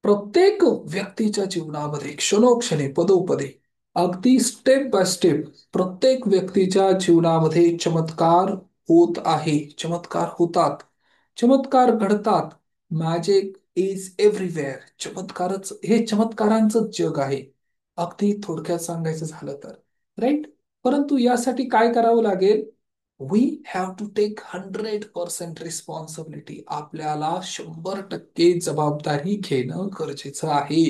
प्रत्येक व्यक्तीच्या जीवनामध्ये क्षणोक्षणी पदोपदी अगदी स्टेप बाय स्टेप प्रत्येक व्यक्तीच्या जीवनामध्ये चमत्कार होत आहे, चमत्कार होतात, चमत्कार घडतात. Magic is everywhere. चमत्कारच हे चमत्कारांचं जग आहे, अगदी थोडक्यात सांगायचं झालं तर. राईट. परंतु यासाठी काय करावं लागेल? We have to take 100% responsibility. आपल्याला 100% जबाबदारी घेणं गरजेचं आहे.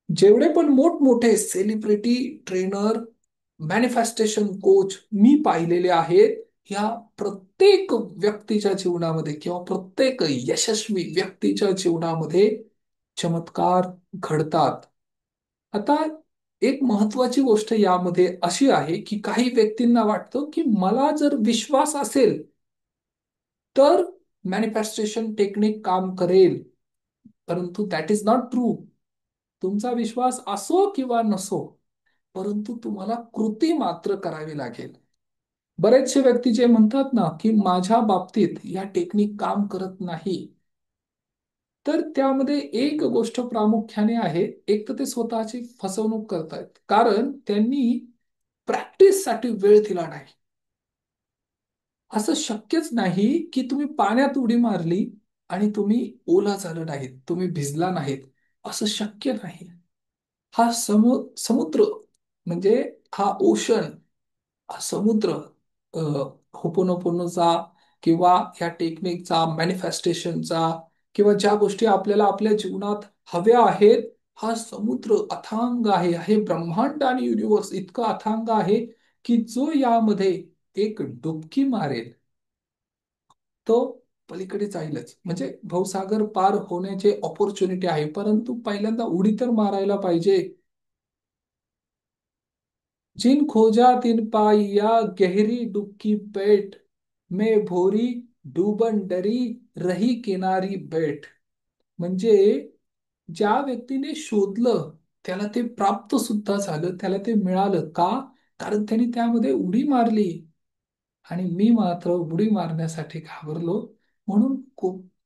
जेवढे पण मोठमोठे सेलिब्रिटी, ट्रेनर, मॅनिफेस्टेशन कोच मी पाहिलेले आहेत, ह्या प्रत्येक व्यक्तीच्या जीवनामध्ये किंवा प्रत्येक यशस्वी व्यक्तीच्या जीवनामध्ये चमत्कार घडतात. आता एक महत्वाची गोष्ट यामध्ये अशी आहे की काही व्यक्तींना वाटतं की मला जर विश्वास असेल तर मॅनिफेस्टेशन टेक्निक काम करेल. परंतु दॅट इज नॉट ट्रू. तुमचा विश्वास असो किंवा नसो, परंतु तुम्हाला कृती मात्र करावी लागेल. बरेचसे व्यक्ती जे म्हणतात ना की माझ्या बाबतीत या टेक्निक काम करत नाही, तर त्यामध्ये एक गोष्ट प्रामुख्याने आहे. एक तर ते स्वतःची फसवणूक करतायत, कारण त्यांनी प्रॅक्टिससाठी वेळ दिला नाही. असं शक्यच नाही की तुम्ही पाण्यात उडी मारली आणि तुम्ही ओला झालं नाहीत, तुम्ही भिजला नाहीत. असं शक्य नाही. हा समुद्र म्हणजे हा ओशन, हा समुद्र, अ, होपोनोपोनोचा किंवा ह्या टेक्निकचा, मॅनिफेस्टेशनचा, किंवा ज्या गोष्टी आपल्याला आपल्या जीवनात हव्या आहेत, हा समुद्र अथांग आहे. हे ब्रह्मांड आणि युनिव्हर्स इतकं अथांग आहे की जो यामध्ये एक डुबकी मारेल तो पलीकडे जाईलच. म्हणजे भवसागर पार होण्याचे ऑपॉर्च्युनिटी आहे, परंतु पहिल्यांदा उडी तर मारायला पाहिजे. जिन खोजा तिन पाई या गहरी डुबकी पेट में भोरी डूबन डरी रही किनारी बैठ. म्हणजे ज्या व्यक्तीने शोधलं त्याला ते प्राप्त सुद्धा झालं, त्याला ते मिळालं का? कारण त्यांनी त्यामध्ये उडी मारली. आणि मी मात्र उडी मारण्यासाठी घाबरलो, म्हणून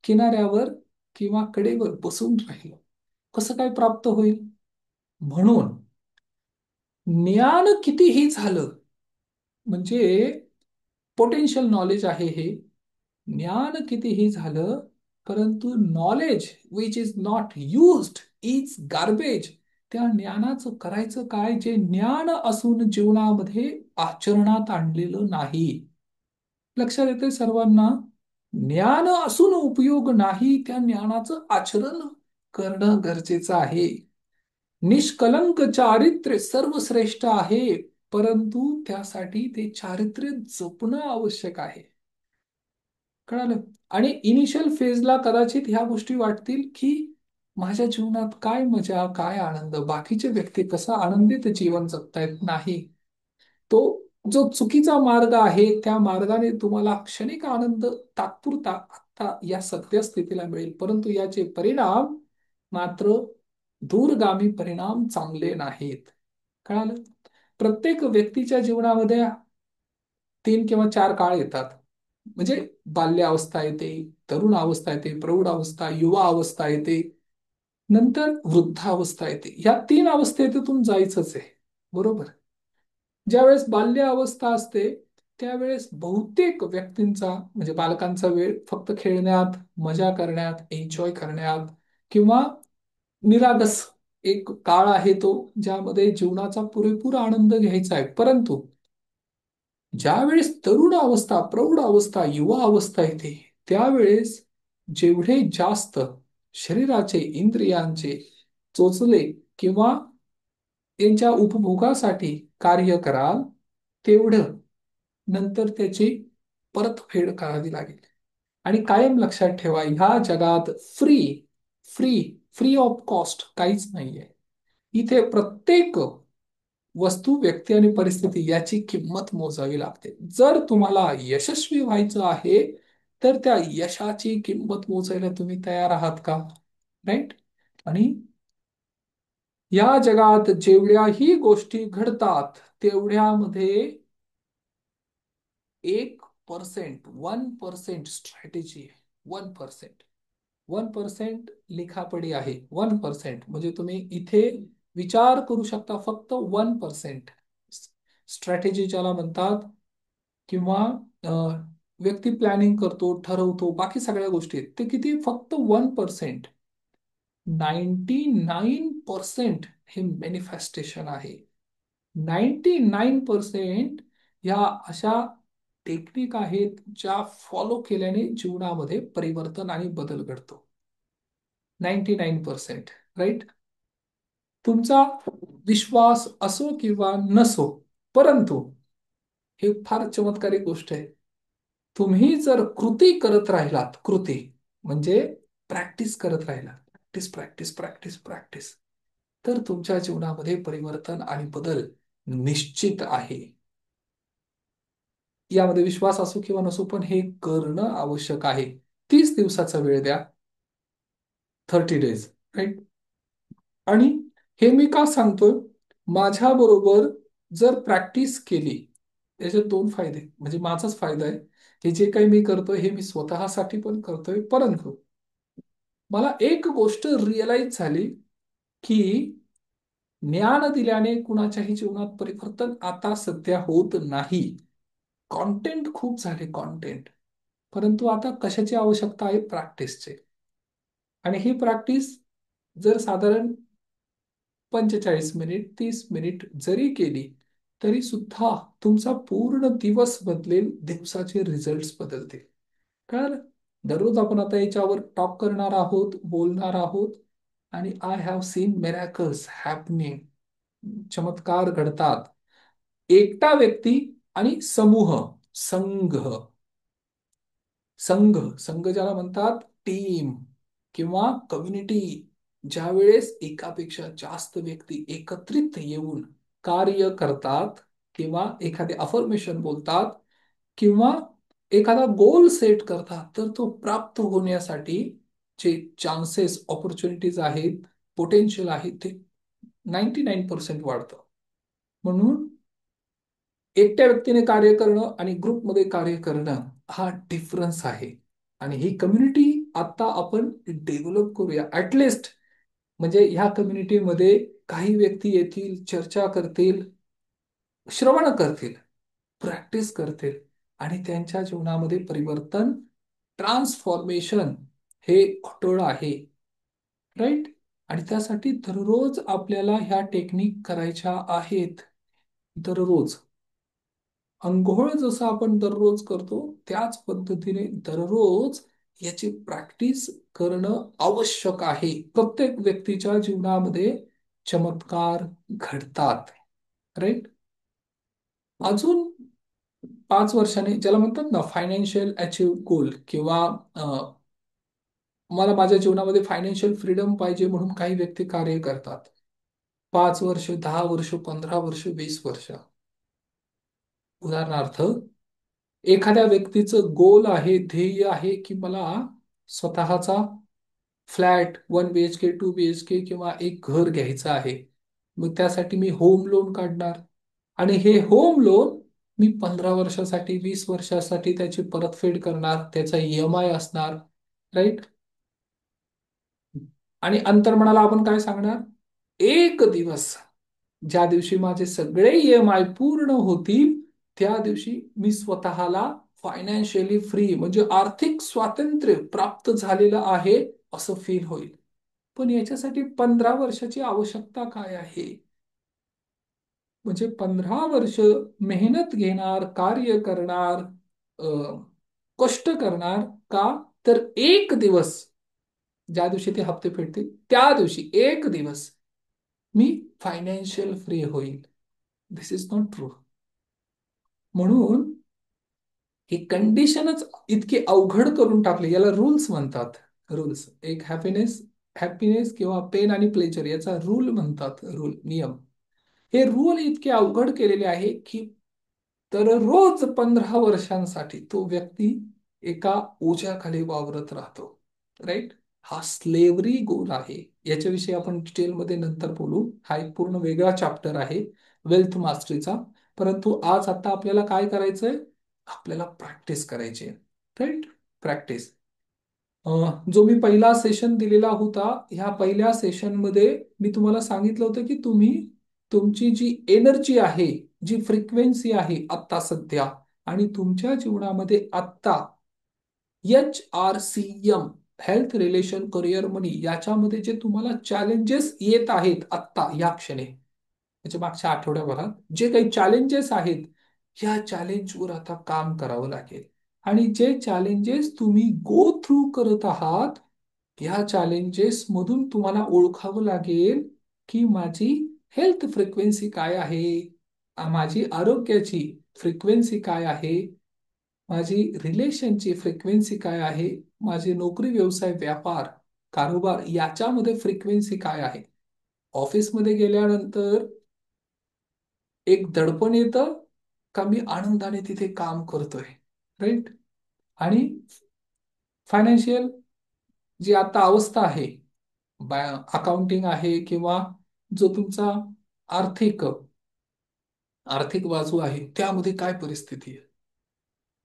किनाऱ्यावर किंवा कडेवर बसून राहिलो. कसं काय प्राप्त होईल? म्हणून ज्ञान कितीही झालं, म्हणजे पोटेन्शियल नॉलेज आहे हे, ज्ञान कितीही झालं, परंतु knowledge which is not used is garbage. त्या ज्ञानाचं करायचं काय जे ज्ञान असून जीवनामध्ये आचरणात आणलेलं नाही? लक्षात येते सर्वांना? ज्ञान असून उपयोग नाही, त्या ज्ञानाचं आचरण करणं गरजेचं आहे. निष्कलंक चारित्र्य सर्वश्रेष्ठ आहे, परंतु त्यासाठी ते चारित्र्य जपणं आवश्यक आहे. कळालं? आणि इनिशियल फेजला कदाचित ह्या गोष्टी वाटतील की माझ्या जीवनात काय मजा, काय आनंद, बाकीचे व्यक्ती कसा आनंदित जीवन जगतायत. नाही, तो जो चुकीचा मार्ग आहे त्या मार्गाने तुम्हाला क्षणिक आनंद तात्पुरता आता या सद्य स्थितीला मिळेल, परंतु याचे परिणाम मात्र दूरगामी परिणाम चांगले नाहीत. कळालं? प्रत्येक व्यक्तीच्या जीवनामध्ये 3 किंवा 4 काळ येतात. म्हणजे बाल्य अवस्था येते, तरुण अवस्था येते, प्रौढ अवस्था, युवा अवस्था येते, नंतर वृद्धावस्था येते. या 3 अवस्थेतून जायचंच आहे. बरोबर? ज्यावेळेस बाल्य अवस्था असते त्यावेळेस बहुतेक व्यक्तींचा म्हणजे बालकांचा वेळ फक्त खेळण्यात, मजा करण्यात, एन्जॉय करण्यात किंवा निरागस एक काळ आहे तो, ज्यामध्ये जीवनाचा पुरेपूर आनंद घ्यायचा आहे. परंतु ज्यावेळेस तरुण अवस्था, प्रौढ अवस्था, युवा अवस्था येते त्यावेळेस जेवढे जास्त शरीराचे, इंद्रियांचे चोचले किंवा त्यांच्या उपभोगासाठी कार्य कराल, तेवढं नंतर त्याची परतफेड करावी लागेल. आणि कायम लक्षात ठेवा, ह्या जगात free free free of cost काहीच नाहीये. इथे प्रत्येक वस्तू, व्यक्ती आणि परिस्थिती याची किंमत मोजावी लागते. जर तुम्हाला यशस्वी व्हायचं आहे तर त्या यशाची किंमत मोजायला तुम्ही तयार आहात का? राईट. आणि या जगात जेवढ्याही गोष्टी घडतात तेवढ्यामध्ये 1%, 1% स्ट्रॅटेजी आहे. 1%. 1% लिखापडी आहे. 1% म्हणजे तुम्ही इथे विचार करू शकता फक्त 1%. स्ट्रॅटेजी ज्याला म्हणतात, किंवा व्यक्ती प्लॅनिंग करतो, ठरवतो, बाकी सगळ्या गोष्टी आहेत, ते किती? फक्त 1%. 99% हे मॅनिफेस्टेशन आहे. 99% या अशा टेक्निक आहेत ज्या फॉलो केल्याने जीवनामध्ये परिवर्तन आणि बदल घडतो. 99%, राईट? तुमचा विश्वास असो किंवा नसो, परंतु हे फार चमत्कारिक गोष्ट आहे. तुम्ही जर कृती करत राहिलात, कृती म्हणजे प्रॅक्टिस करत राहिलात, प्रॅक्टिस प्रॅक्टिस प्रॅक्टिस प्रॅक्टिस, तर तुमच्या जीवनामध्ये परिवर्तन आणि बदल निश्चित आहे. यामध्ये विश्वास असो किंवा नसो, पण हे करणं आवश्यक आहे. 30 दिवसाचा वेळ द्या, 30 days, राईट? आणि हे मी का सांगतोय? माझ्या बरोबर जर प्रॅक्टिस केली, याचे दोन फायदे, म्हणजे माझाच फायदा आहे. हे जे काही मी करतोय हे मी स्वतःसाठी पण करतोय, परंतु मला एक गोष्ट रिअलाइज झाली की ज्ञान दिल्याने कुणाच्याही जीवनात परिवर्तन आता सध्या होत नाही. कॉन्टेंट खूप झाले, कॉन्टेंट, परंतु आता कशाची आवश्यकता आहे? प्रॅक्टिसचे. आणि ही प्रॅक्टिस जर साधारण 45 मिनिट, 30 मिनिट जरी केली, तरी सुद्धा तुमचा पूर्ण दिवस बदलेल, दिवसाचे रिझल्ट बदलतील. कळलं? दररोज आपण आता याच्यावर टॉक करणार आहोत, बोलणार आहोत. आणि I have seen miracles happening. चमत्कार घडतात. एकटा व्यक्ती आणि समूह, संघ, संघ संघ ज्याला म्हणतात, टीम किंवा कम्युनिटी, ज्या वेळेस एकापेक्षा जास्त व्यक्ती एकत्रित येऊन कार्य करतात, किंवा एखादे अफर्मेशन बोलतात, किंवा एखादा गोल सेट करतात, तर तो प्राप्त होण्यासाठी जे चान्सेस, ऑपॉर्च्युनिटीज आहेत, पोटेन्शियल आहे, ते 99% वाढतं. म्हणून एकट्या व्यक्तीने कार्य करणं आणि ग्रुपमध्ये कार्य करणं हा डिफरन्स आहे. आणि ही कम्युनिटी आता आपण डेव्हलप करूया. ऍटलिस्ट म्हणजे ह्या कम्युनिटीमध्ये काही व्यक्ती येतील, चर्चा करतील, श्रवण करतील, प्रॅक्टिस करतील, आणि त्यांच्या जीवनामध्ये परिवर्तन, ट्रान्सफॉर्मेशन हे अटळ आहे, राईट? आणि त्यासाठी दररोज आपल्याला ह्या टेक्निक करायच्या आहेत. दररोज अंघोळ जसं आपण दररोज करतो, त्याच पद्धतीने दररोज याची प्रॅक्टिस करणं आवश्यक आहे. प्रत्येक व्यक्तीच्या जीवनामध्ये चमत्कार घडतात, राईट? अजून 5 वर्षांनी, ज्याला म्हणतात ना फायनान्शियल अचीव गोल, किंवा मला माझ्या जीवनामध्ये फायनान्शियल फ्रीडम पाहिजे म्हणून काही व्यक्ती कार्य करतात. 5 वर्ष, 10 वर्ष, 15 वर्ष, 20 वर्ष. उदाहरणार्थ, एखाद्या व्यक्तीचं गोल आहे, ध्येय आहे, की मला स्वतःचा फ्लॅट 1 BHK, 2 BHK किंवा एक घर घ्यायचं आहे. मग त्यासाठी मी होम लोन काढणार, आणि हे होम लोन मी 15 वर्षासाठी, 20 वर्षासाठी त्याची परतफेड करणार, त्याचा EMI असणार, राईट? आणि अंतर्मनाला आपण काय सांगणार? एक दिवस, ज्या दिवशी माझे सगळे EMI पूर्ण होतील, त्या दिवशी मी स्वतःला फायनान्शियली फ्री, म्हणजे आर्थिक स्वातंत्र्य प्राप्त झालेलं आहे, असं फील होईल. पण याच्यासाठी 15 वर्षाची आवश्यकता काय आहे? म्हणजे 15 वर्ष मेहनत घेणार, कार्य करणार, कष्ट करणार, का? तर एक दिवस, ज्या दिवशी ते हप्ते फेडतील, त्या दिवशी एक दिवस मी फायनान्शियल फ्री होईल. दिस इज नॉट ट्रू. म्हणून ही कंडिशनच इतकी अवघड करून टाकली. याला रूल्स म्हणतात. रूल्स, एक हॅपीनेस, हॅपीनेस किंवा पेन आणि प्लेजर याचा रूल म्हणतात, रूल, नियम. हे रूल इतके अवघड केलेले आहे की दररोज 15 वर्षांसाठी तो व्यक्ती एका ओझ्याखाली वावरत राहतो, राईट? हा स्लेव्हरी गोल आहे. याच्याविषयी आपण डिटेलमध्ये नंतर बोलू. हा एक पूर्ण वेगळा चॅप्टर आहे वेल्थ मास्टरीचा. परंतु आज आता आपल्याला काय करायचंय? आपल्याला प्रॅक्टिस करायची आहे, राईट? प्रॅक्टिस. जो मी पहिला सेशन दिलेला होता, ह्या पहिल्या सेशनमध्ये मी तुम्हाला सांगितलं होतं की तुम्ही तुमची जी एनर्जी आहे, जी फ्रिक्वेन्सी आहे आत्ता सध्या, आणि तुमच्या जीवनामध्ये आत्ता HRCM, हेल्थ रिलेशन करिअर मनी, याच्यामध्ये जे तुम्हाला चॅलेंजेस येत आहेत आत्ता या क्षणी, म्हणजे मागच्या आठवड्याभरात जे काही चॅलेंजेस आहेत, या चॅलेंजवर आता काम करावं लागेल. आणि जे चॅलेंजेस तुम्ही गो थ्रू करत आहात, ह्या चॅलेंजेस मधून तुम्हाला ओळखावं लागेल की माझी हेल्थ फ्रिक्वेन्सी काय आहे, माझी आरोग्याची फ्रिक्वेन्सी काय आहे, माझी रिलेशनची फ्रिक्वेन्सी काय आहे, माझी नोकरी, व्यवसाय, व्यापार, कारोबार याच्यामध्ये फ्रिक्वेन्सी काय आहे. ऑफिसमध्ये गेल्यानंतर एक दडपण येतं का मी आनंदाने तिथे काम करतोय, राईट. आणि फायनान्शियल जी आता अवस्था आहे, अकाउंटिंग आहे, किंवा जो तुमचा आर्थिक आर्थिक बाजू आहे, त्यामध्ये काय परिस्थिती आहे,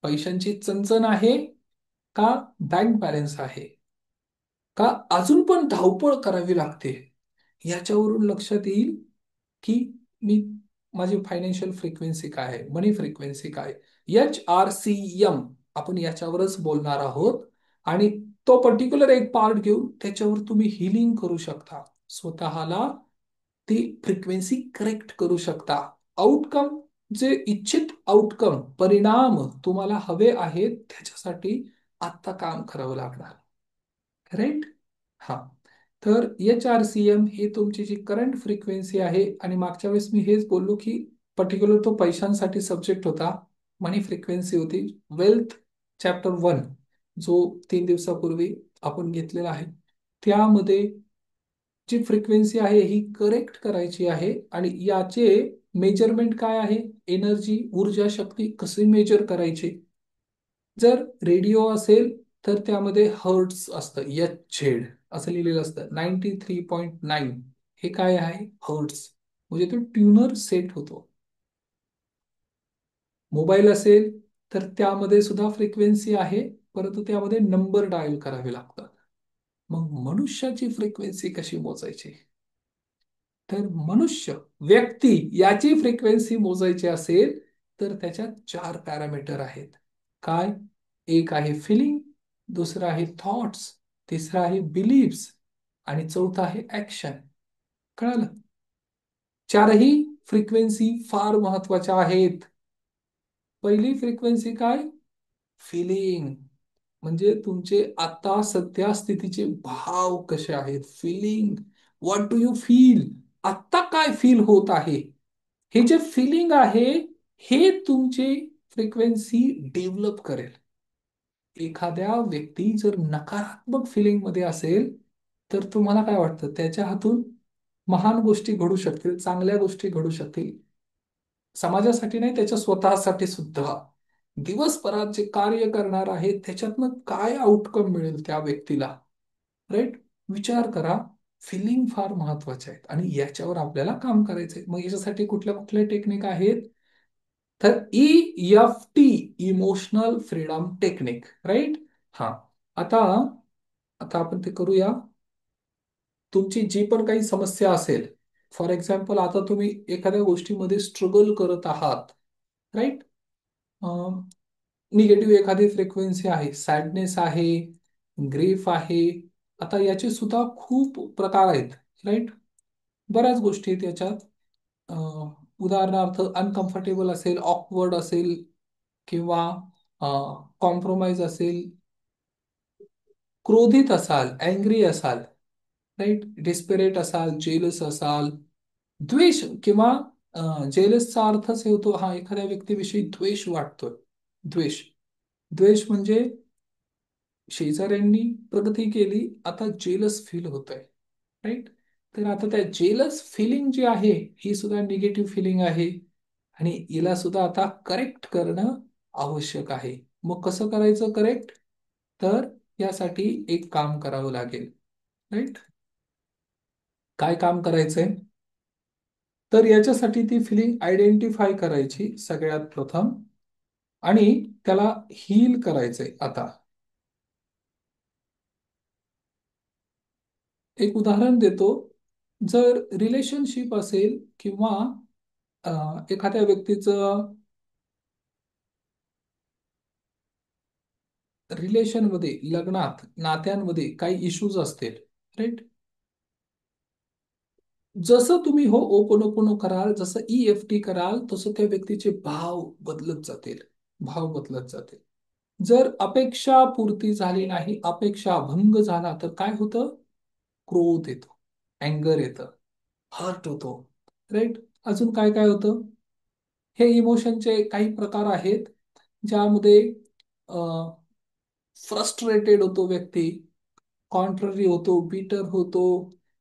पैशांची चणचण आहे का बँक बॅलन्स आहे, का अजून पण धावपळ करावी लागते, याच्यावरून लक्षात येईल की मी माझी फायनान्शियल फ्रिक्वेन्सी काय आहे, मनी फ्रिक्वेन्सी काय. HRCM आपण याच्यावरच बोलणार आहोत. आणि तो पर्टिक्युलर एक पार्ट घेऊन त्याच्यावर तुम्ही हिलिंग करू शकता, स्वतःला ती फ्रिक्वेन्सी करेक्ट करू शकता. आउटकम, जे इच्छित आउटकम, परिणाम तुम्हाला हवे आहेत, त्याच्यासाठी आत्ता काम करावं लागणार, राईट. हा. तर HRCM ही तुमची जी करंट फ्रिक्वेन्सी आहे, आणि मागच्या वेळेस मी हेच बोललो की पर्टिक्युलर तो पैशांसाठी सब्जेक्ट होता, मनी फ्रिक्वेन्सी होती, वेल्थ चॅप्टर 1, जो 3 दिवसापूर्वी आपण घेतलेला आहे. त्यामध्ये जी फ्रिक्वेन्सी आहे ही करेक्ट करायची आहे. आणि याचे मेजरमेंट काय आहे, एनर्जी, ऊर्जा, शक्ती कशी मेजर करायची. जर रेडिओ असेल तर त्यामध्ये हर्ट्स असतं, HZ असं लिहिलेलं असतं, 93.9, हे काय आहे, हर्ट्स, म्हणजे तो ट्यूनर सेट होतो. मोबाईल असेल तर त्यामध्ये सुद्धा फ्रिक्वेन्सी आहे, परंतु त्यामध्ये नंबर डायल करावे लागतात. मग मनुष्याची फ्रिक्वेन्सी कशी मोजायची. तर मनुष्य, व्यक्ती याची फ्रिक्वेन्सी मोजायची असेल तर त्याच्यात 4 पॅरामीटर आहेत. काय, एक आहे फिलिंग, दुसरं आहे थॉट्स, तिसरं आहे बिलीव्स, आणि चौथा आहे ऍक्शन. कळालं. चारही फ्रिक्वेन्सी फार महत्वाच्या आहेत. पहिली फ्रिक्वेन्सी काय, फिलिंग, म्हणजे तुमचे आता सध्या स्थितीचे भाव कसे आहेत, feeling, what do you feel, आत्ता काय फील होत आहे. हे जे फिलिंग आहे, हे तुमची फ्रिक्वेन्सी डेव्हलप करेल. एखाद्या व्यक्ती जर नकारात्मक फिलिंग मध्ये असेल तर तुम्हाला काय वाटतं, त्याच्या हातून महान गोष्टी घडू शकतील, चांगल्या गोष्टी घडू शकतील, समाजासाठी नाही, त्याच्या स्वतःसाठी सुद्धा. दिवसभरात जे कार्य करणार आहे त्याच्यातनं काय आउटकम मिळेल त्या व्यक्तीला, राईट. विचार करा. फिलिंग फार महत्वाचे आहेत आणि याच्यावर आपल्याला काम करायचंय. मग याच्यासाठी कुठल्या कुठल्या टेक्निक आहेत, तर EFT, emotional freedom technique, right. हा. आता आता आपण ते करूया. तुमची जी पण काही समस्या असेल, फॉर एक्झाम्पल आता तुम्ही एखाद्या गोष्टीमध्ये स्ट्रगल करत आहात, राईट. निगेटिव्ह एखादी फ्रिक्वेन्सी आहे, सॅडनेस आहे, ग्रीफ आहे. आता याचे सुद्धा खूप प्रकार आहेत, राईट. बऱ्याच गोष्टी आहेत याच्यात. उदाहरणार्थ अनकम्फर्टेबल असेल, ऑकवर्ड असेल, किंवा कॉम्प्रोमाइज असेल, क्रोधित असाल, अँग्री असाल, राईट, डिस्पेरेट असाल, जेलस असाल, द्वेष, किंवा जेलसचा अर्थच हे होतो, हा, एखाद्या व्यक्तीविषयी द्वेष वाटतोय. द्वेष, द्वेष म्हणजे शेजाऱ्यांनी प्रगती केली, आता जेलस फील होत आहे, राईट. तर आता त्या जेलस फिलिंग जी आहे, ही सुद्धा निगेटिव्ह फिलिंग आहे, आणि हिला सुद्धा आता करेक्ट करणं आवश्यक आहे. मग कसं करायचं करेक्ट, तर यासाठी एक काम करावं लागेल, राईट. काय काम करायचंय, तर याच्यासाठी ती फिलिंग आयडेंटिफाय करायची सगळ्यात प्रथम, आणि त्याला हील करायचंय. आता एक उदाहरण देतो. जर रिलेशनशिप असेल किंवा एखाद्या व्यक्तीचं रिलेशनमध्ये, लग्नात, नात्यांमध्ये काही इश्यूज असतील, राईट? जसं तुम्ही हो ओपन कराल, जसं EFT कराल, तसं त्या व्यक्तीचे भाव बदलत जातील. भाव बदलत जातील. जर अपेक्षा पूर्ती झाली नाही, अपेक्षा भंग झाला, तर काय होतं? क्रोध येतो, अँगर येतं, हर्ट होतो, राईट? अजून काय काय होतं? हे इमोशनचे काही प्रकार आहेत ज्यामध्ये फ्रस्ट्रेटेड होतो व्यक्ती, कॉन्ट्ररी होतो, बिटर होतो,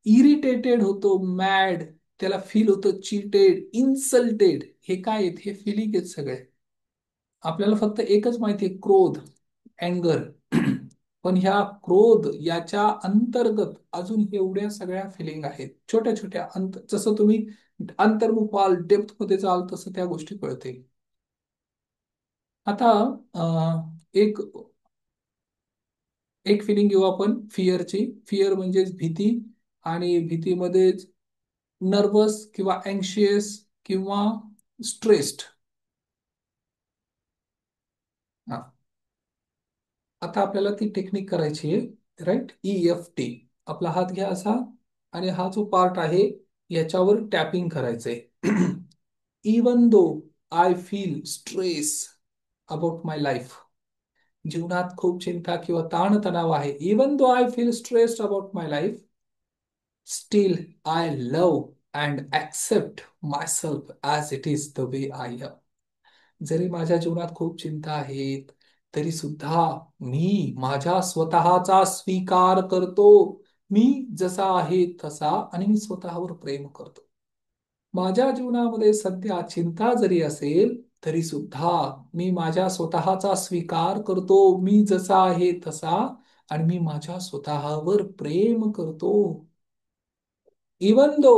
इरिटेटेड होतो, मॅड, त्याला फील होतं चीटेड, इन्सल्टेड. हे काय आहेत? हे फिलिंग आहेत सगळे. आपल्याला फक्त एकच माहिती आहे, क्रोध, अँगर. पण ह्या क्रोध याच्या अंतर्गत अजून एवढ्या सगळ्या फिलिंग आहेत, छोट्या छोट्या जसं तुम्ही अंतर्मुख व्हाल, डेप्थ मध्ये जाल, तसं त्या गोष्टी कळतील. आता एक एक फिलिंग घेऊ आपण, फिअरची. फिअर म्हणजे भीती, आणि भीतीमध्येच नर्वस किंवा अँशियस किंवा स्ट्रेस्ड. आता आपल्याला ती टेक्निक करायची आहे, राईट? EFT. आपला हात घ्या असा, आणि हा जो पार्ट आहे याच्यावर टॅपिंग करायचंय. Even though I feel stress about my life, जीवनात खूप चिंता किंवा ताणतणाव आहे. Even though I feel stressed about my life, still I love and accept myself as it is the way I am. जरी माझ्या जीवनात खूप चिंता आहेत, तरी सुद्धा मी माझ्या स्वतःचा स्वीकार करतो. मी जसा आहे तसा, आणि मी स्वतःवर प्रेम करतो. माझ्या जीवनामध्ये सध्या चिंता जरी असेल, तरी सुद्धा मी माझ्या स्वतःचा स्वीकार करतो. मी जसा आहे तसा, आणि मी माझ्या स्वतःवर प्रेम करतो. Even though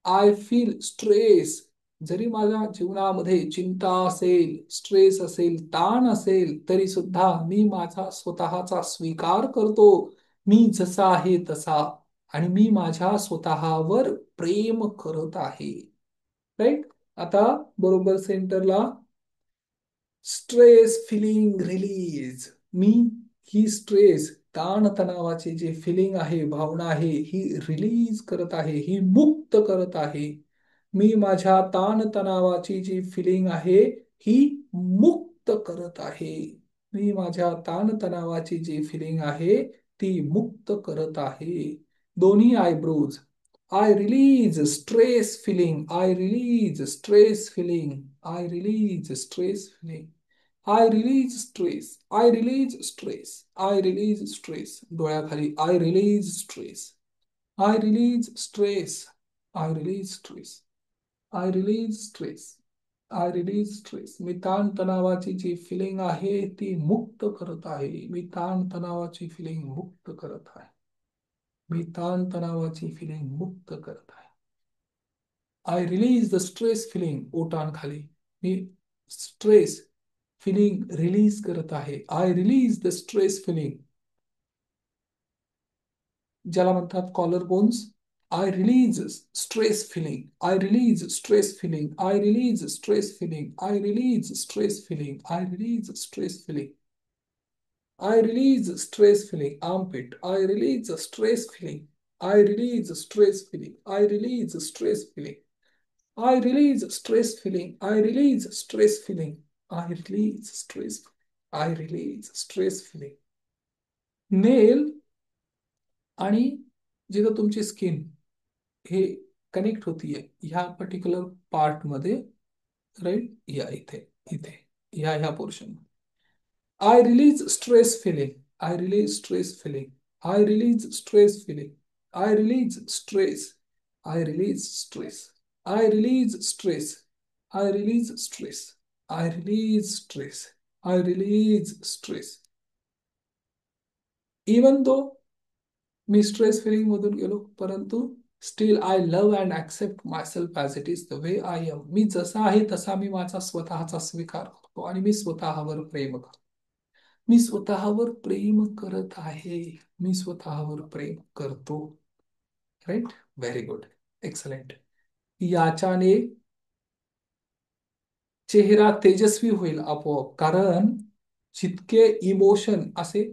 I feel stress, जरी माझ्या जीवनामध्ये चिंता असेल, स्ट्रेस असेल, ताण असेल, तरी सुद्धा मी माझा स्वतःचा स्वीकार करतो. मी जसा आहे तसा, आणि मी माझ्या स्वतःवर प्रेम करत आहे. राईट? आता बरोबर सेंटरला, स्ट्रेस फिलिंग रिलीज. मी ही स्ट्रेस, ताण तणावाची जी फिलिंग आहे, भावना आहे, ही रिलीज करत आहे, ही मुक्त करत आहे. मी माझ्या ताण तणावाची जी फिलिंग आहे, ही मुक्त करत आहे. मी माझ्या ताण तणावाची जी फिलिंग आहे, ती मुक्त करत आहे. दोन्ही eyebrows. I release stress feeling, I release stress feeling, I release stress feeling, I release stress, I release stress, I release stress. डोळ्याखाली I release stress, I release stress, I release stress, I release stress, I release stress. मी ताण तणावाची जी feeling आहे ती मुक्त करत आहे. मी ताण तणावाची फिलिंग मुक्त करत आहे. मी ताण तणावाची फिलिंग मुक्त करत आहे. I release the stress feeling. ओठांखाली मी स्ट्रेस फिलिंग रिलीज करत आहे. I release the stress feeling, ज्याला म्हणतात collar bones. I release stress feeling, I release stress feeling, I release stress feeling, I release stress feeling, I release stress feeling, I release stress feeling. Armpit. I release stress feeling, I release stress feeling, I release stress feeling, I release stress feeling. I release stress feeling. I release stress. I release stress feeling. नेल आणि जिथं तुमची skin हे connect होतीये ह्या particular part मध्ये, right? या इथे, इथे, ह्या portion. I release stress feeling, I release stress feeling, I release stress feeling, I release stress, I release stress, I release stress, I release stress, I release stress, I release stress. Even though मी stress feeling मधून गेलो, परंतु still I love and accept myself as it is the way I am. मी जसा आहे तसा मी माझा स्वतःचा स्वीकार करतो, आणि मी स्वतःवर प्रेम करतो. मी स्वतःवर प्रेम करत आहे. मी स्वतःवर प्रेम करतो. राईट. Very good. एक्सलेंट. याच्याने चेहरा तेजस्वी होईल आपोआप, कारण जितके इमोशन असे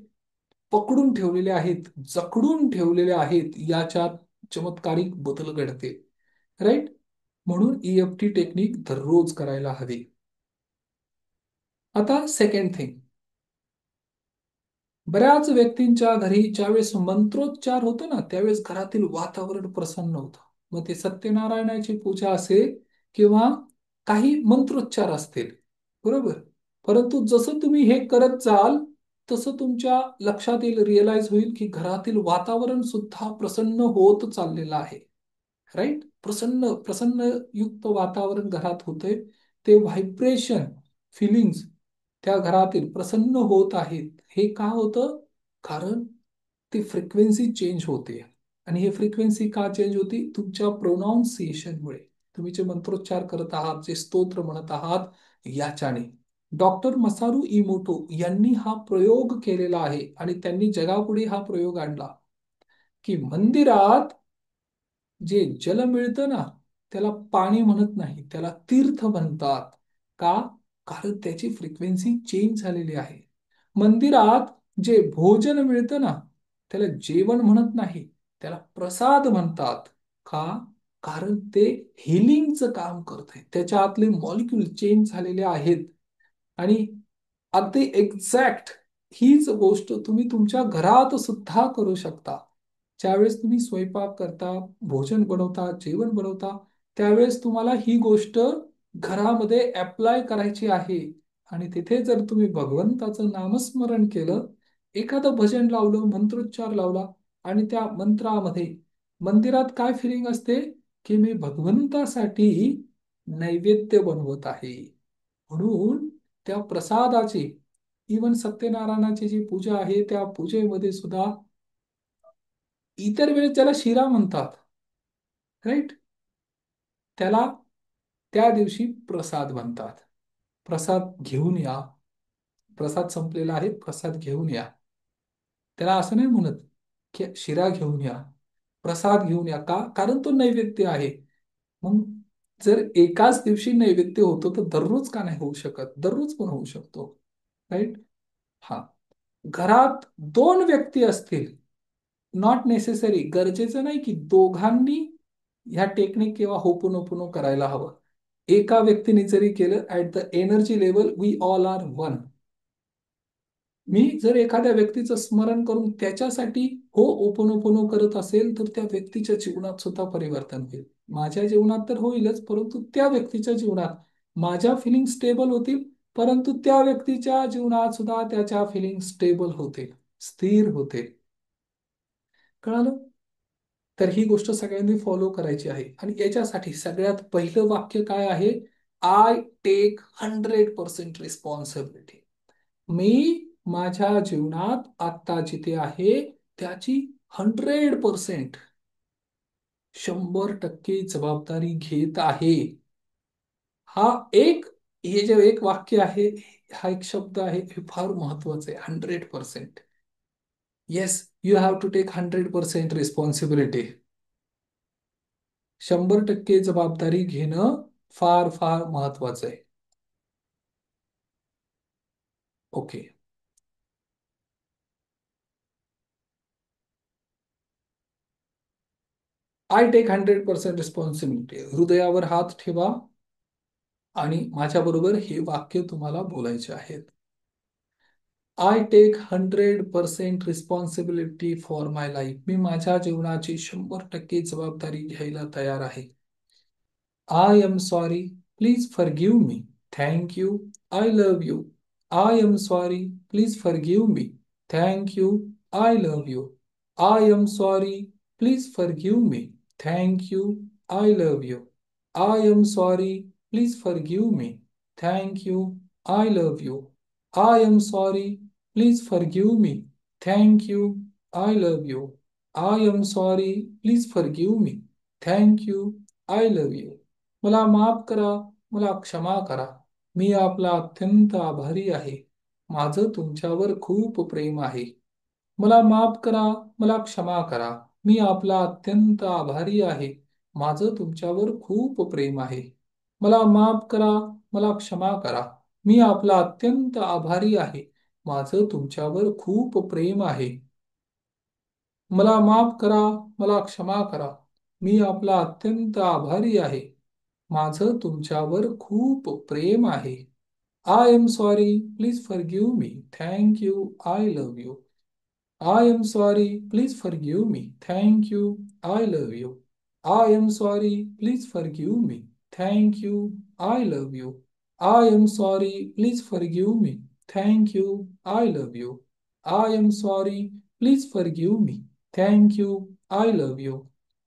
पकडून ठेवलेले आहेत, जखडून ठेवलेले आहेत, याच्यात चमत्कारिक बदल घडते. राईट. म्हणून ईएफटी टेक्निक दररोज करायला हवी. आता सेकंड थिंग, बऱ्याच व्यक्तींच्या घरी ज्यावेळेस मंत्रोच्चार होतो ना, त्यावेळेस घरातील वातावरण प्रसन्न होतं. मग ते सत्यनारायणाची पूजा असेल किंवा काही मंत्रोच्चार असतील, बरोबर. परंतु जसं तुम्ही हे करत जाल, तसं तुमच्या लक्षात येईल, रिअलाइज होईल की घरातील वातावरण सुद्धा प्रसन्न होत चाललेलं आहे. राईट. प्रसन्न प्रसन्न युक्त वातावरण घरात होते. ते व्हायब्रेशन, फिलिंग्स त्या घरातील प्रसन्न होत आहेत. हे का होतं? कारण ती फ्रिक्वेन्सी चेंज होते. आणि ही फ्रिक्वेन्सी का चेंज होती? तुमच्या प्रोनाऊन्सिएशनमुळे. तुम्ही जे मंत्रोच्चार करत आहात, जे स्तोत्र म्हणत आहात, याच्याने. डॉक्टर मसारू इमोटो यांनी हा प्रयोग केलेला आहे आणि त्यांनी जगापुढे हा प्रयोग आणला की मंदिरात जे जल मिळतं ना, त्याला पाणी म्हणत नाही, त्याला तीर्थ म्हणतात. का? कारण त्याची फ्रिक्वेन्सी चेंज झालेली आहे. मंदिरात जे भोजन मिळतं ना, त्याला जेवण म्हणत नाही, त्याला प्रसाद म्हणतात. का? कारण ते हिलिंगचं काम करत आहे, त्याच्या आतले मॉलिक्यूल चेंज झालेले आहेत. आणि अगदी एक्झॅक्ट हीच गोष्ट तुम्ही तुमच्या घरात सुद्धा करू शकता. ज्यावेळेस तुम्ही स्वयंपाक करता, भोजन बनवता, जेवण बनवता, त्यावेळेस तुम्हाला ही गोष्ट घरामध्ये अप्लाय करायची आहे. आणि तिथे जर तुम्ही भगवंताचं नामस्मरण केलं, एखादं भजन लावलं, मंत्रोच्चार लावला, आणि त्या मंत्रामध्ये मंदिरात काय फिलिंग असते की मी भगवंतासाठी नैवेद्य बनवत आहे. म्हणून त्या प्रसादाची, इवन सत्यनारायणाची जी पूजा आहे, त्या पूजेमध्ये सुद्धा इतर वेळेस ज्याला शिरा म्हणतात, राईट, त्याला त्या दिवशी प्रसाद म्हणतात. प्रसाद घेऊन या. प्रसाद संपलेला आहे, प्रसाद घेऊन या. त्याला असं नाही म्हणत की शिरा घेऊन या, प्रसाद घेऊन या. का? कारण तो नैवेद्य आहे. मग जर एकाच दिवशी नैवेद्य होतो, तर दररोज का नाही होऊ शकत? दररोज पण होऊ शकतो. राईट. हा. घरात दोन व्यक्ती असतील, नॉट नेसेसरी, गरजेचं नाही की दोघांनी ह्या टेक्निक किंवा होपोनोपोनो करायला हवं. एका व्यक्तीने जरी केलं, at the energy level we all are one. मी जर एखाद्या व्यक्तीचं स्मरण करून त्याच्यासाठी हो ओपोनोपोनो करत असेल, तर त्या व्यक्तीच्या जीवनात सुद्धा परिवर्तन होईल. माझ्या जीवनात तर होईलच, परंतु त्या व्यक्तीच्या जीवनात माझ्या फिलिंग स्टेबल होतील, परंतु त्या व्यक्तीच्या जीवनात सुद्धा त्याच्या फिलिंग स्टेबल होतील, स्थिर होतील. कळालं? तर ही गोष्ट सगळ्यांनी फॉलो करायची आहे. आणि याच्यासाठी सगळ्यात पहिलं वाक्य काय आहे? I take 100% responsibility. मी माझ्या जीवनात आता जिथे आहे त्याची 100%, 100% जबाबदारी घेत आहे. हा एक, हे जे एक वाक्य आहे, हा एक शब्द आहे, हे फार महत्वाचं आहे. 100%. Yes, you have to take 100% responsibility. 100% जबाबदारी घेणं फार फार महत्वाचं आहे. ओके. I take 100% responsibility. हृदयावर हात ठेवा आणि माझ्याबरोबर हे वाक्य तुम्हाला बोलायचे आहेत. I take 100% responsibility for my life. मी माझ्या जीवनाची 100% जबाबदारी घ्यायला तयार आहे. I am sorry, please forgive me. Thank you, I love you. I am sorry, please forgive me. Thank you, I love you. I am sorry, please forgive me. Thank you, I love you. I am sorry, please forgive me. Thank you, I love you. I am sorry, please forgive me. Thank you, I love you. I am sorry, please forgive me. Thank you, I love you. मला माफ करा, मला क्षमा करा. मी आपला अत्यंत आभारी आहे. माझं तुमच्यावर खूप प्रेम आहे. मला माफ करा, मला क्षमा करा. मी आपला अत्यंत आभारी आहे. माझं तुमच्यावर खूप प्रेम आहे. मला माफ करा. मला क्षमा करा. मी आपला अत्यंत आभारी आहे. माझं तुमच्यावर खूप प्रेम आहे. मला माफ करा. मला क्षमा करा. मी आपला अत्यंत आभारी आहे. माझं तुमच्यावर खूप प्रेम आहे. I am sorry. Please forgive me. Thank you. I love you. I am sorry, please forgive me. Thank you, I love you. I am sorry, please forgive me. Thank you, I love you. I am sorry, please forgive me. Thank you, I love you. I am sorry, please forgive me. Thank you, I love you.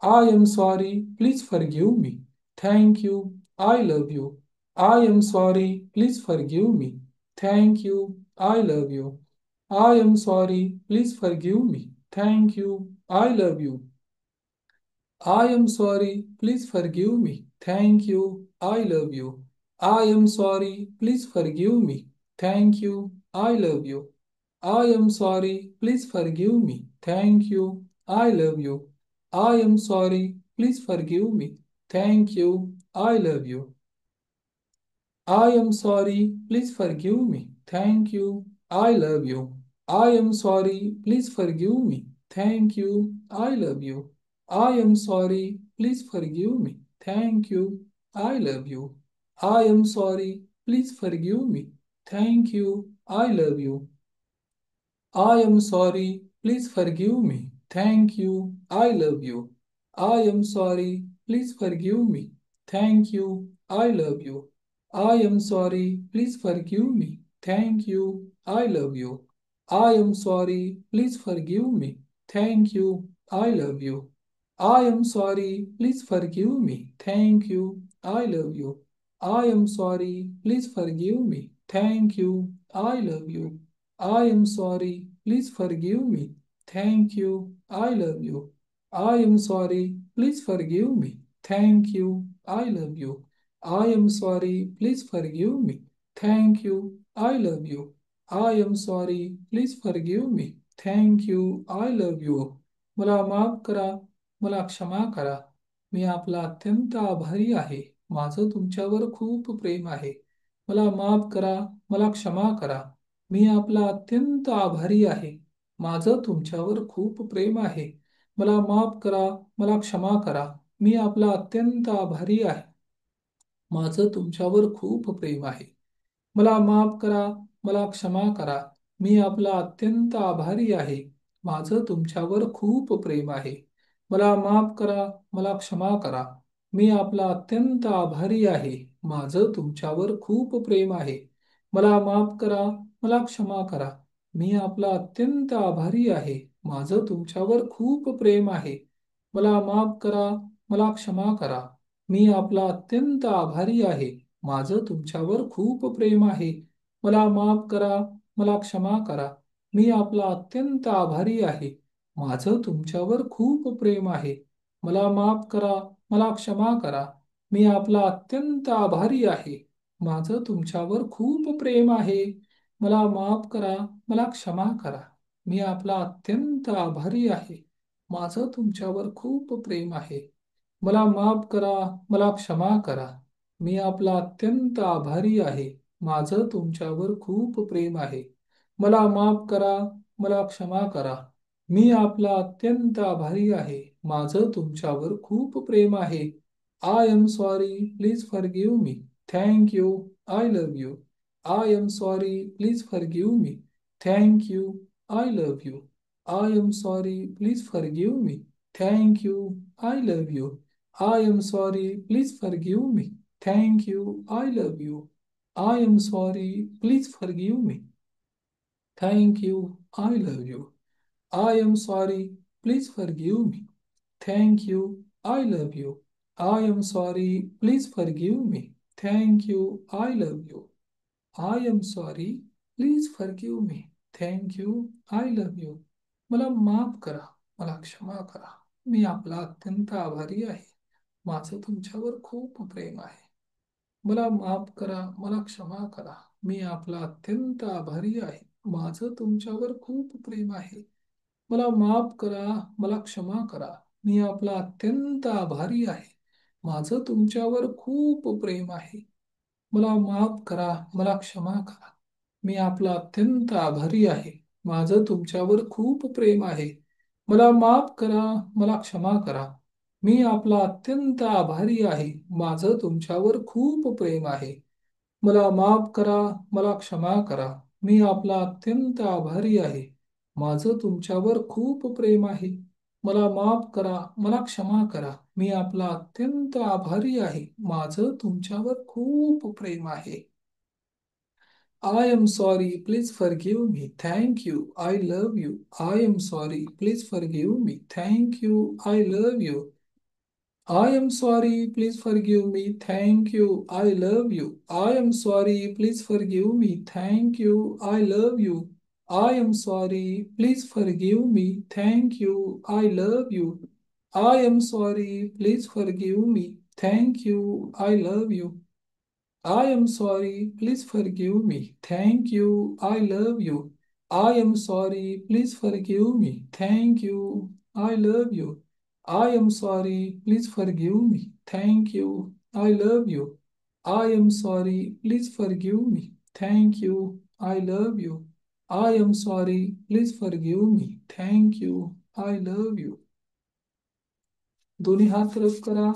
I am sorry, please forgive me. Thank you, I love you. I am sorry, please forgive me. Thank you, I love you. I am sorry. Please forgive me. Thank you. I love you. I am sorry. Please forgive me. Thank you. I love you. I am sorry. Please forgive me. Thank you. I love you. I am sorry. Please forgive me. Thank you. I love you. I am sorry. Please forgive me. Thank you. I love you. I am sorry. Please forgive me. Thank you. I love you. I am sorry. Please forgive me. Thank you. I love you. I am sorry. Please forgive me. Thank you. I love you. I am sorry. Please forgive me. Thank you. I love you. I am sorry. Please forgive me. Thank you. I love you. I am sorry. Please forgive me. Thank you. I love you. I am sorry. Please forgive me. Thank you. I love you. I am sorry. Please forgive me. Thank you. I love you. I am sorry. Please forgive me. Thank you. I love you. I am sorry. Please forgive me. Thank you. I love you. I am sorry. Please forgive me. Thank you. I love you. I am sorry. Please forgive me. Thank you. I love you. I am sorry. Please forgive me. Thank you. I love you. I am sorry. Please forgive me. Thank you. I love you. मला माफ करा. मला क्षमा करा. मी आपला अत्यंत आभारी आहे. माझं तुमच्यावर खूप प्रेम आहे. मला माफ करा. मला क्षमा करा. मी आपला अत्यंत आभारी आहे. माझं तुमच्यावर खूप प्रेम आहे. मला माफ करा. मला क्षमा करा. मी आपला अत्यंत आभारी आहे. माझं तुमच्यावर खूप प्रेम आहे. मला माफ करा. मला क्षमा करा. मी आपला अत्यंत आभारी आहे. माझं तुमच्यावर खूप प्रेम आहे. मला माफ करा. मला क्षमा करा. मी आपला अत्यंत आभारी आहे. माझं तुमच्यावर खूप प्रेम आहे. मला माफ करा. मला क्षमा करा. मी आपला अत्यंत आभारी आहे. माझं तुमच्यावर खूप प्रेम आहे. मला माफ करा. मला क्षमा करा. मी आपला अत्यंत आभारी आहे. माझं तुमच्यावर खूप प्रेम आहे. मला माफ करा. मला क्षमा करा. मी आपला अत्यंत आभारी आहे. माझं तुमच्यावर खूप प्रेम आहे. मला माफ करा. मला क्षमा करा. मी आपला अत्यंत आभारी आहे. माझं तुमच्यावर खूप प्रेम आहे. मला माफ करा. मला क्षमा करा. मी आपला अत्यंत आभारी आहे. माझं तुमच्यावर खूप प्रेम आहे. मला माफ करा. मला क्षमा करा. मी आपला अत्यंत आभारी आहे. माझं तुमच्यावर खूप प्रेम आहे. मला माफ करा. मला क्षमा करा. मी आपला अत्यंत आभारी आहे. माझं तुमच्यावर खूप प्रेम आहे. I am sorry. Please forgive me. Thank you. I love you. I am sorry. Please forgive me. Thank you. I love you. I am sorry. Please forgive me. Thank you. I love you. I am sorry. Please forgive me. Thank you. I love you. I am sorry. Please forgive me. Thank you. I love you. I am sorry. Please forgive me. Thank you. I love you. I am sorry. Please forgive me. Thank you. I love you. I am sorry. Please forgive me. Thank you. I love you. मला माफ करा. मला क्षमा करा. मी आपला अत्यंत आभारी आहे. माझं तुमच्यावर खूप प्रेम आहे. मला माफ करा. मला क्षमा करा. मी आपला अत्यंत आभारी आहे. माझं तुमच्यावर खूप प्रेम आहे. मला माफ करा, मला क्षमा करा. मी आपला अत्यंत आभारी आहे. माझं तुमच्यावर खूप प्रेम आहे. मला माफ करा, मला क्षमा करा. मी आपला अत्यंत आभारी आहे. माझं तुमच्यावर खूप प्रेम आहे. मला माफ करा, मला क्षमा करा. मी आपला अत्यंत आभारी आहे. माझं तुमच्यावर खूप प्रेम आहे. मला माफ करा, मला क्षमा करा. मी आपला अत्यंत आभारी आहे. माझं तुमच्यावर खूप प्रेम आहे. मला माफ करा, मला क्षमा करा. मी आपला अत्यंत आभारी आहे. माझं तुमच्यावर खूप प्रेम आहे. I am sorry, please forgive me. Thank you. I love you. I am sorry, please forgive me. Thank you. I love you. I am sorry, please forgive me. Thank you. I love you. I am sorry, please forgive me. Thank you. I love you. I am sorry, please forgive me. Thank you. I love you. I am sorry, please forgive me. Thank you. I love you. I am sorry, please forgive me. Thank you. I love you. I am sorry, please forgive me. Thank you. I love you. I am sorry, please forgive me. Thank you. I love you. I am sorry, please forgive me. Thank you. I love you. I am sorry, please forgive me. Thank you. I love you. दोन्ही हात रब करा.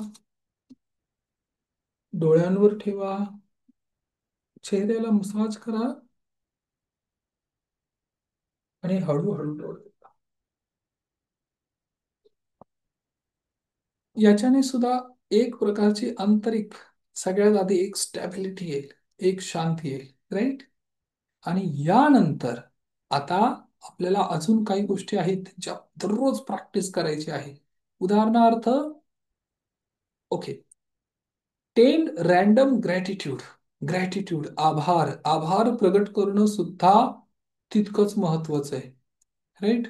डोळ्यांवर ठेवा. चेहऱ्याला massage करा आणि हळूहळू डोळे. याच्याने सुद्धा एक प्रकारची आंतरिक सगळ्यात आधी एक स्टॅबिलिटी येईल, एक शांती येईल, राईट. आणि यानंतर आता आपल्याला अजून काही गोष्टी आहेत ज्या दररोज प्रॅक्टिस करायची आहे. उदाहरणार्थ, ओके, 10 रॅन्डम ग्रॅटिट्यूड. ग्रॅटिट्यूड, आभार. आभार प्रगट करणं सुद्धा तितकंच महत्वाचं आहे, राईट.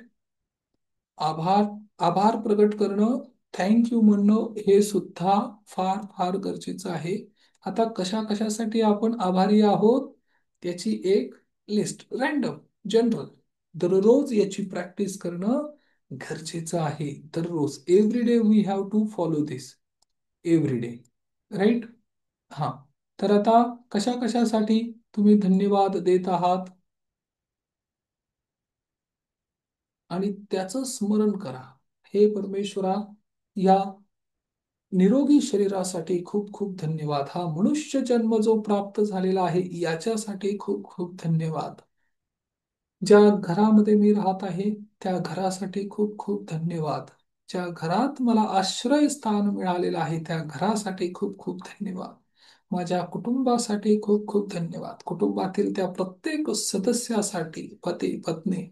आभार आभार प्रकट करणं, थँक यू म्हणणं हे सुद्धा फार फार गरजेचं आहे. आता कशा कशासाठी आपण आभारी आहोत त्याची एक लिस्ट, रॅन्डम, जनरल. दररोज याची प्रॅक्टिस करणं गरजेचं आहे. दररोज, every day we have to follow this, every day, right. हा, तर आता कशा कशासाठी तुम्ही धन्यवाद देत आहात आणि त्याचं स्मरण करा. हे परमेश्वरा, या निरोगी शरीरासाठी खूप खूप धन्यवाद. हा मनुष्य जन्म जो प्राप्त झालेला आहे याच्यासाठी खूप खूप धन्यवाद. ज्या घरामध्ये मी राहत आहे त्या घरासाठी खूप खूप धन्यवाद. ज्या घरात मला आश्रयस्थान मिळालेलं आहे त्या घरासाठी खूप खूप धन्यवाद. माझ्या कुटुंबासाठी खूप खूप धन्यवाद. कुटुंबातील त्या प्रत्येक सदस्यासाठी, पती पत्नी,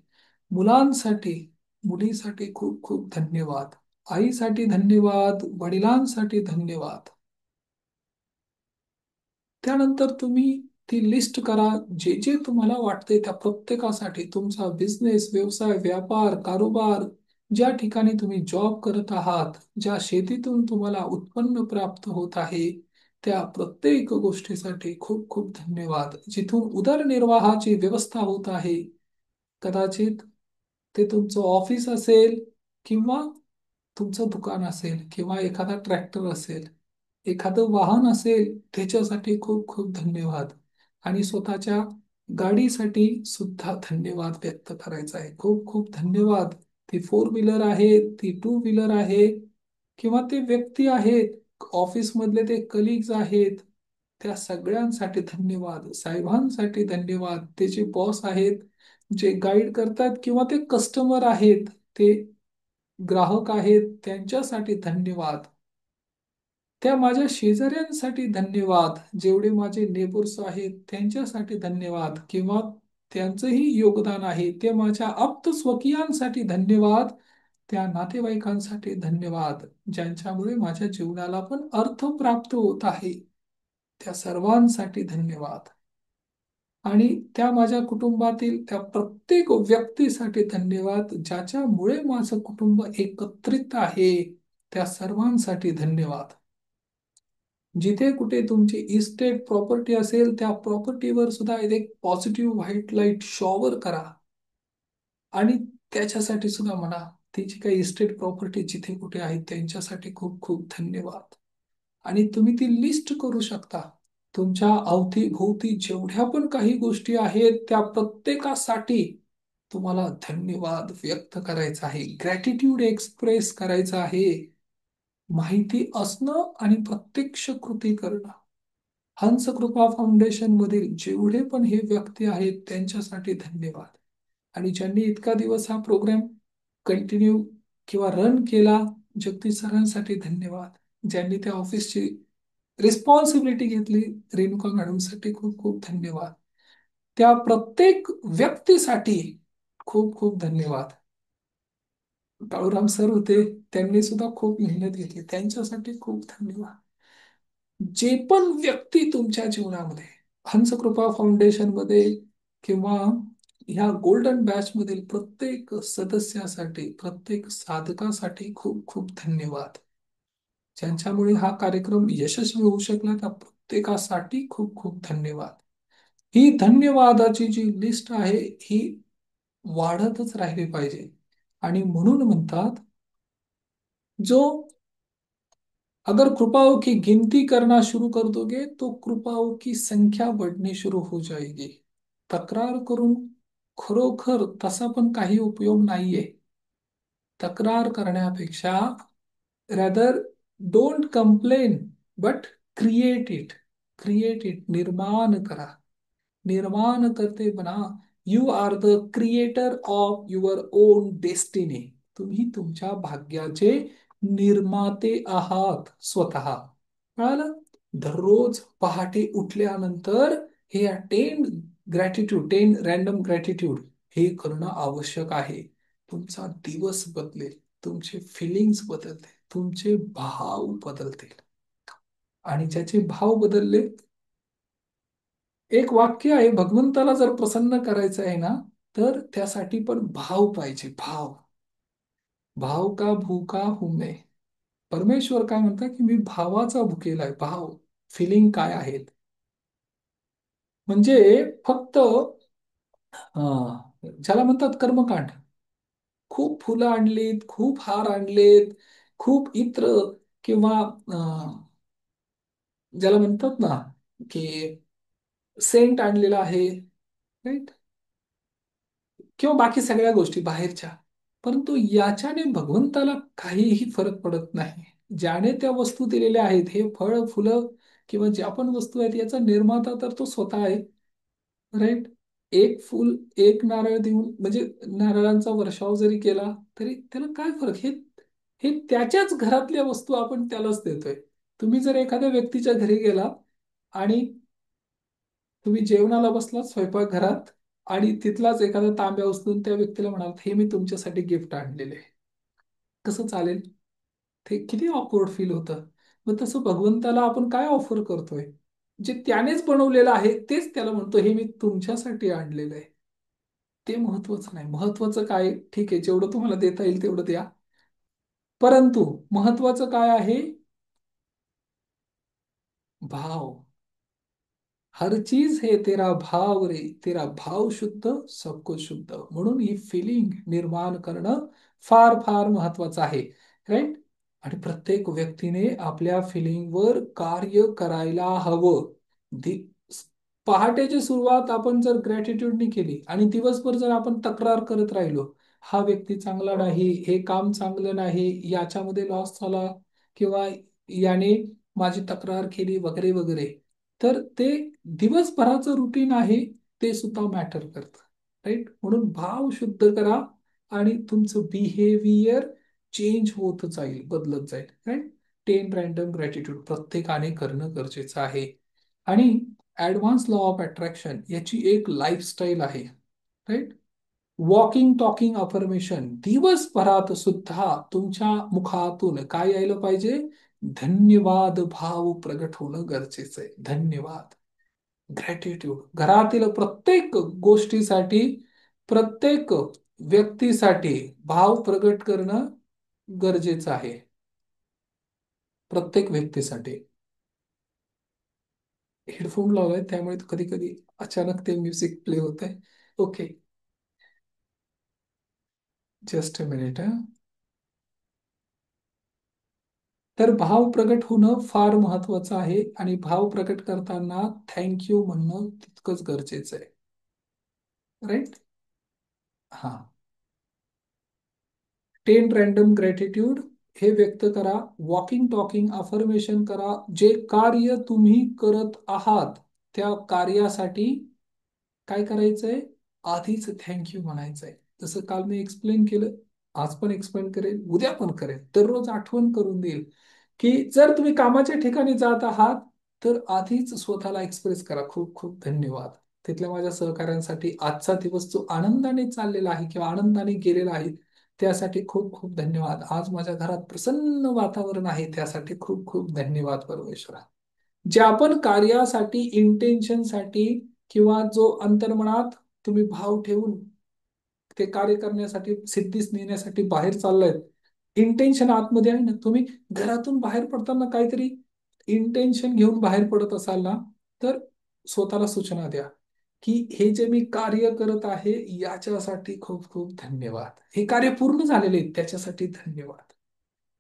मुलांसाठी, मुलीसाठी खूप खूप धन्यवाद. आईसाठी धन्यवाद, वडिलांसाठी धन्यवाद. त्यानंतर तुम्ही ती लिस्ट करा, जे जे तुम्हाला वाटते त्या प्रत्येकासाठी. तुमचा बिझनेस, व्यवसाय, व्यापार, कारोबार, ज्या ठिकाणी तुम्ही जॉब करत आहात, ज्या शेतीतून तुम्हाला उत्पन्न प्राप्त होत आहे त्या प्रत्येक गोष्टीसाठी खूप खूप धन्यवाद. जिथून उदरनिर्वाहाची व्यवस्था होत आहे, कदाचित ते तुमचं ऑफिस असेल किंवा तुमचं दुकान असेल किंवा एखादा ट्रॅक्टर असेल, एखादं वाहन असेल, त्याच्यासाठी खूप खूप धन्यवाद. आणि स्वतःच्या गाडीसाठी सुद्धा धन्यवाद व्यक्त करायचा आहे. खूप खूप धन्यवाद. ती फोर व्हीलर आहे, ती टू व्हीलर आहे, किंवा ते व्यक्ती आहेत, ऑफिसमधले ते कलिग्स आहेत, त्या सगळ्यांसाठी धन्यवाद. साहेबांसाठी धन्यवाद. ते जे बॉस आहेत, जे गाईड करतात, किंवा ते कस्टमर आहेत, ते ग्राहक आहेत, त्यांच्यासाठी धन्यवाद. त्या माझ्या शेजाऱ्यांसाठी धन्यवाद. जेवढे माझे नेबर्स आहेत त्यांच्यासाठी धन्यवाद, किंवा त्यांचंही योगदान आहे. ते माझ्या आप्तस्वकीयांसाठी धन्यवाद. त्या नातेवाईकांसाठी धन्यवाद, ज्यांच्यामुळे माझ्या जीवनाला पण अर्थ प्राप्त होत आहे. त्या सर्वांसाठी धन्यवाद. आणि त्या माझ्या कुटुंबातील त्या प्रत्येक व्यक्तीसाठी धन्यवाद, ज्याच्यामुळे माझं कुटुंब एकत्रित आहे. त्या सर्वांसाठी धन्यवाद. जिथे कुठे तुमची इस्टेट प्रॉपर्टी असेल त्या प्रॉपर्टीवर सुद्धा एक पॉझिटिव्ह व्हाईट लाईट शॉवर करा. आणि त्याच्यासाठी सुद्धा म्हणा. ती जी काही इस्टेट प्रॉपर्टी जिथे कुठे आहेत त्यांच्यासाठी खूप खूप धन्यवाद. आणि तुम्ही ती लिस्ट करू शकता. तुमच्या अवतीभोवती जेवढ्या पण काही गोष्टी आहेत त्या प्रत्येकासाठी तुम्हाला धन्यवाद व्यक्त करायचा आहे, ग्रॅटिट्यूड एक्सप्रेस करायचा आहे. माहिती असणं आणि प्रत्यक्ष कृती करणं. हंस कृपा फाउंडेशन मधील जेवढे पण हे व्यक्ती आहेत त्यांच्यासाठी धन्यवाद. आणि ज्यांनी इतका दिवस हा प्रोग्राम कंटिन्यू किंवा रन केला, जगदीश सरांसाठी धन्यवाद. ज्यांनी त्या ऑफिसची रिस्पॉन्सिबिलिटी घेतली, रेणुका मॅडमसाठी खूप खूप धन्यवाद. त्या प्रत्येक व्यक्तीसाठी खूप खूप धन्यवाद. काळूराम सर होते, त्यांनी सुद्धा खूप मेहनत घेतली, त्यांच्यासाठी खूप धन्यवाद. जे पण व्यक्ती तुमच्या जीवनामध्ये हंसकृपा फाउंडेशन मध्ये किंवा ह्या गोल्डन बॅच मधील प्रत्येक सदस्यासाठी, प्रत्येक साधकासाठी खूप खूप धन्यवाद. ज्यांच्यामुळे हा कार्यक्रम यशस्वी होऊ शकला त्या प्रत्येकासाठी खूप खूप धन्यवाद. ही धन्यवादाची जी लिस्ट आहे ही वाढतच राहिली पाहिजे. आणि म्हणून म्हणतात, जो अगर कृपाओं की गिनती करना शुरू कर दोगे तो कृपाओं की संख्या बढ़नी शुरू हो जाएगी. तक्रार करून खरोखर तसा पण काही उपयोग नाहीये. तक्रार करण्यापेक्षा rather don't complain but create it निर्माण करा. निर्माण करते बना. You are the creator of your own destiny. तुम्ही तुमच्या भाग्याचे निर्माते आहात स्वतः. कळालं? दररोज पहाटे उठल्यानंतर हे 10 रॅन्डम ग्रॅटिट्यूड हे करणं आवश्यक आहे. तुमचा दिवस बदलेल, तुमचे फिलिंग्स बदलते, तुमचे भाव बदलतील. आणि ज्याचे भाव बदलले, एक वाक्य आहे, भगवंताला जर प्रसन्न करायचं आहे ना, तर त्यासाठी पण भाव पाहिजे. भाव. भाव का भूका हूं मैं. परमेश्वर काय म्हणतात की मी भावाचा भुकेला आहे. भाव, फिलिंग काय आहेत. म्हणजे फक्त ज्याला म्हणतात कर्मकांड. खूप फुलं आणलीत, खूप हार आणलेत, खूप इत्र किंवा ज्याला म्हणतात ना की सेंट आणलेला आहे, राईट, किंवा बाकी सगळ्या गोष्टी बाहेरच्या. परंतु याच्याने भगवंताला काहीही फरक पडत नाही. ज्याने त्या वस्तू दिलेल्या आहेत, हे फळ फुलं किंवा ज्या पण वस्तू आहेत, याचा निर्माता तर तो स्वतः आहे. राईट. एक फुल, एक नारळ देऊन म्हणजे नारळांचा वर्षाव जरी केला तरी त्याला काय फरक. हे हे त्याच्याच घरातल्या वस्तू आपण त्यालाच देतोय. तुम्ही जर एखाद्या व्यक्तीच्या घरी गेला आणि तुम्ही जेवणाला बसलात स्वयंपाकघरात आणि तिथलाच एखादा तांब्या उचलून त्या व्यक्तीला म्हणाल, हे मी तुमच्यासाठी गिफ्ट आणलेले आहे, कसं चालेल? ते किती ऑकवर्ड फील होतं. मग तसं भगवंताला आपण काय ऑफर करतोय? जे त्यानेच बनवलेलं आहे तेच त्याला म्हणतो, हे मी तुमच्यासाठी आणलेलं आहे. ते महत्वाचं नाही. महत्वाचं काय, ठीक आहे, जेवढं तुम्हाला देता येईल तेवढं द्या. परंतु महत्वाचं काय आहे? भाव. हर चीज है तेरा भाव रे. तेरा भाव शुद्ध, सब कुछ शुद्ध. म्हणून ही फिलिंग निर्माण करणं फार फार महत्वाचं आहे. राईट. आणि प्रत्येक व्यक्तीने आपल्या फिलिंगवर कार्य करायला हवं. दि- पहाटेची सुरुवात आपण जर ग्रॅटिट्यूडनी केली आणि दिवसभर जर आपण तक्रार करत राहिलो, हा व्यक्ती चांगला नाही, हे काम चांगलं नाही, याच्यामध्ये लॉस झाला, किंवा याने माझी तक्रार केली वगैरे वगैरे, तर ते दिवसभराचं रुटीन आहे ते सुद्धा मॅटर करतं. राईट. म्हणून भाव शुद्ध करा आणि तुमचं बिहेवियर चेंज होत जाईल, बदलत जाईल. राईट. 10 रॅन्डम ग्रॅटिट्यूड प्रत्येकाने करणं गरजेचं आहे. आणि ऍडव्हान्स लॉ ऑफ अट्रॅक्शन याची एक लाईफस्टाईल आहे. राईट. Walking talking affirmation. दिवसभरात सुद्धा तुमच्या मुखातून काय यायला पाहिजे? धन्यवाद भाव प्रगट होणं गरजेचं आहे. धन्यवाद, ग्रॅटिट्यूड. घरातील प्रत्येक गोष्टीसाठी, प्रत्येक व्यक्तीसाठी भाव प्रगट करणं गरजेचं आहे. प्रत्येक व्यक्तीसाठी. हेडफोन लावलाय त्यामुळे कधी कधी अचानक ते म्युझिक प्ले होत आहे. ओके. Just a minute. तर भाव प्रकट होणं फार महत्वाचं आहे आणि भाव प्रकट करताना थँक्यू म्हणणं तितकंच गरजेचं आहे. राईट. हा. 10 रॅन्डम ग्रॅटिट्यूड हे व्यक्त करा. वॉकिंग टॉकिंग अफर्मेशन करा. जे कार्य तुम्ही करत आहात त्या कार्यासाठी काय करायचंय, आधीच थँक्यू म्हणायचंय. जसं काल मी एक्सप्लेन केलं, आज पण एक्सप्लेन करेल, उद्या पण करेल, दररोज आठवण करून देईल की जर तुम्ही कामाच्या ठिकाणी जात आहात तर आधीच स्वतःला एक्सप्रेस करा, खूप खूप धन्यवाद. तिथल्या माझ्या सहकाऱ्यांसाठी आजचा दिवस जो आनंदाने चाललेला आहे किंवा आनंदाने गेलेला आहे त्यासाठी खूप खूप धन्यवाद. आज माझ्या घरात प्रसन्न वातावरण आहे त्यासाठी खूप खूप धन्यवाद परमेश्वरा. ज्या पण कार्यासाठी, इंटेन्शनसाठी किंवा जो अंतर्मनात तुम्ही भाव ठेवून ते कार्य करण्यासाठी, सिद्धीस नेण्यासाठी बाहेर चाललाय, इंटेन्शन आतमध्ये आहे ना, तुम्ही घरातून बाहेर पडताना काहीतरी इंटेन्शन घेऊन बाहेर पडत असाल ना, तर स्वतःला सूचना द्या की हे जे मी कार्य करत आहे याच्यासाठी खूप खूप धन्यवाद. हे कार्य पूर्ण झालेले आहे त्याच्यासाठी धन्यवाद.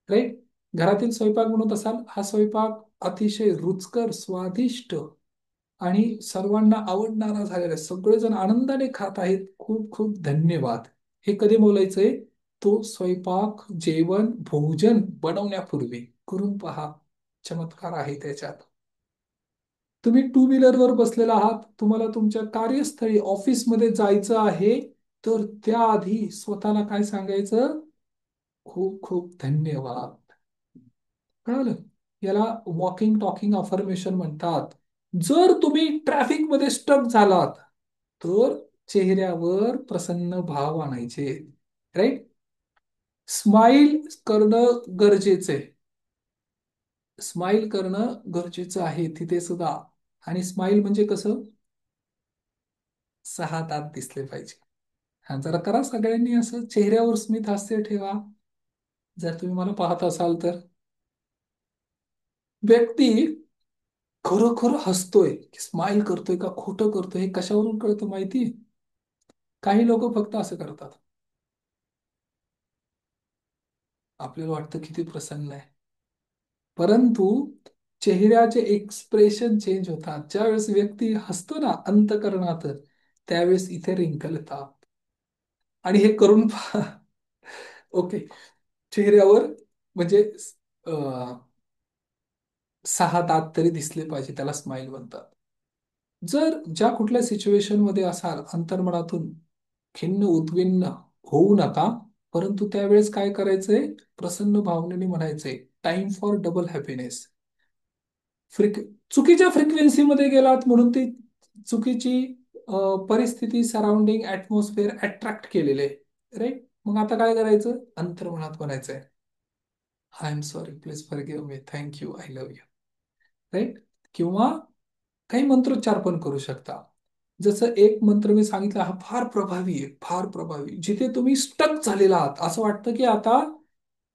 राईट. घरातील स्वयंपाक बनवत असाल, हा स्वयंपाक अतिशय रुचकर, स्वादिष्ट आणि सर्वांना आवडणारा झालेला आहे, सगळेजण आनंदाने खात आहेत, खूप खूप धन्यवाद. हे कधी बोलायचंय, तो स्वयंपाक, जेवण, भोजन बनवण्यापूर्वी करून पहा. चमत्कार आहे त्याच्यात. तुम्ही टू व्हीलरवर बसलेला आहात, तुम्हाला तुमच्या कार्यस्थळी ऑफिसमध्ये जायचं आहे, तर त्याआधी स्वतःला काय सांगायचं, खूप खूप धन्यवाद. कळलं. याला वॉकिंग टॉकिंग अफर्मेशन म्हणतात. जर तुम्ही ट्रॅफिक मध्ये स्टक झालात तर चेहऱ्यावर प्रसन्न भाव आणायचे. राईट. स्माइल करणं गरजेचं आहे. स्माइल करणं गरजेचं आहे तिथे सुद्धा. आणि स्माइल म्हणजे कसं, 6 दात दिसले पाहिजे. हा, जरा करा सगळ्यांनी असं, चेहऱ्यावर स्मित हास्य ठेवा. जर तुम्ही मला पाहत असाल तर व्यक्ती खरोखर हसतोय, स्माइल करतोय का खोटं करतोय हे कशावरून कळतं माहिती. काही लोक फक्त असं करतात, आपल्याला वाटतं किती प्रसन्न आहे, परंतु चेहऱ्याचे एक्सप्रेशन चेंज होतात. ज्यावेळेस व्यक्ती हसतो ना अंतकरणात, त्यावेळेस इथे रिंकल येतात. आणि हे करून पहा. ओके. चेहऱ्यावर म्हणजे अं, 6 दात तरी दिसले पाहिजे, त्याला स्माइल म्हणतात. जर ज्या कुठल्या सिच्युएशन मध्ये असाल, अंतर्मनातून खिन्न उद्विग्न होऊ नका, परंतु त्यावेळेस काय करायचंय, प्रसन्न भावनेने म्हणायचंय, टाइम फॉर डबल हॅपीनेस. चुकीच्या फ्रिक्वेन्सीमध्ये गेलात म्हणून ती चुकीची परिस्थिती, सराउंडिंग ऍटमॉस्फिअर अट्रॅक्ट केलेले, राईट. मग आता काय करायचं, अंतर्मनात म्हणायचंय, I am sorry, please forgive me, thank you, I love you. Right. किंवा काही मंत्रोच्चार पण करू शकता. जसं एक मंत्र मी सांगितला, हा फार प्रभावी आहे, फार प्रभावी. जिथे तुम्ही स्टक झालेला आहात, असं वाटतं की आता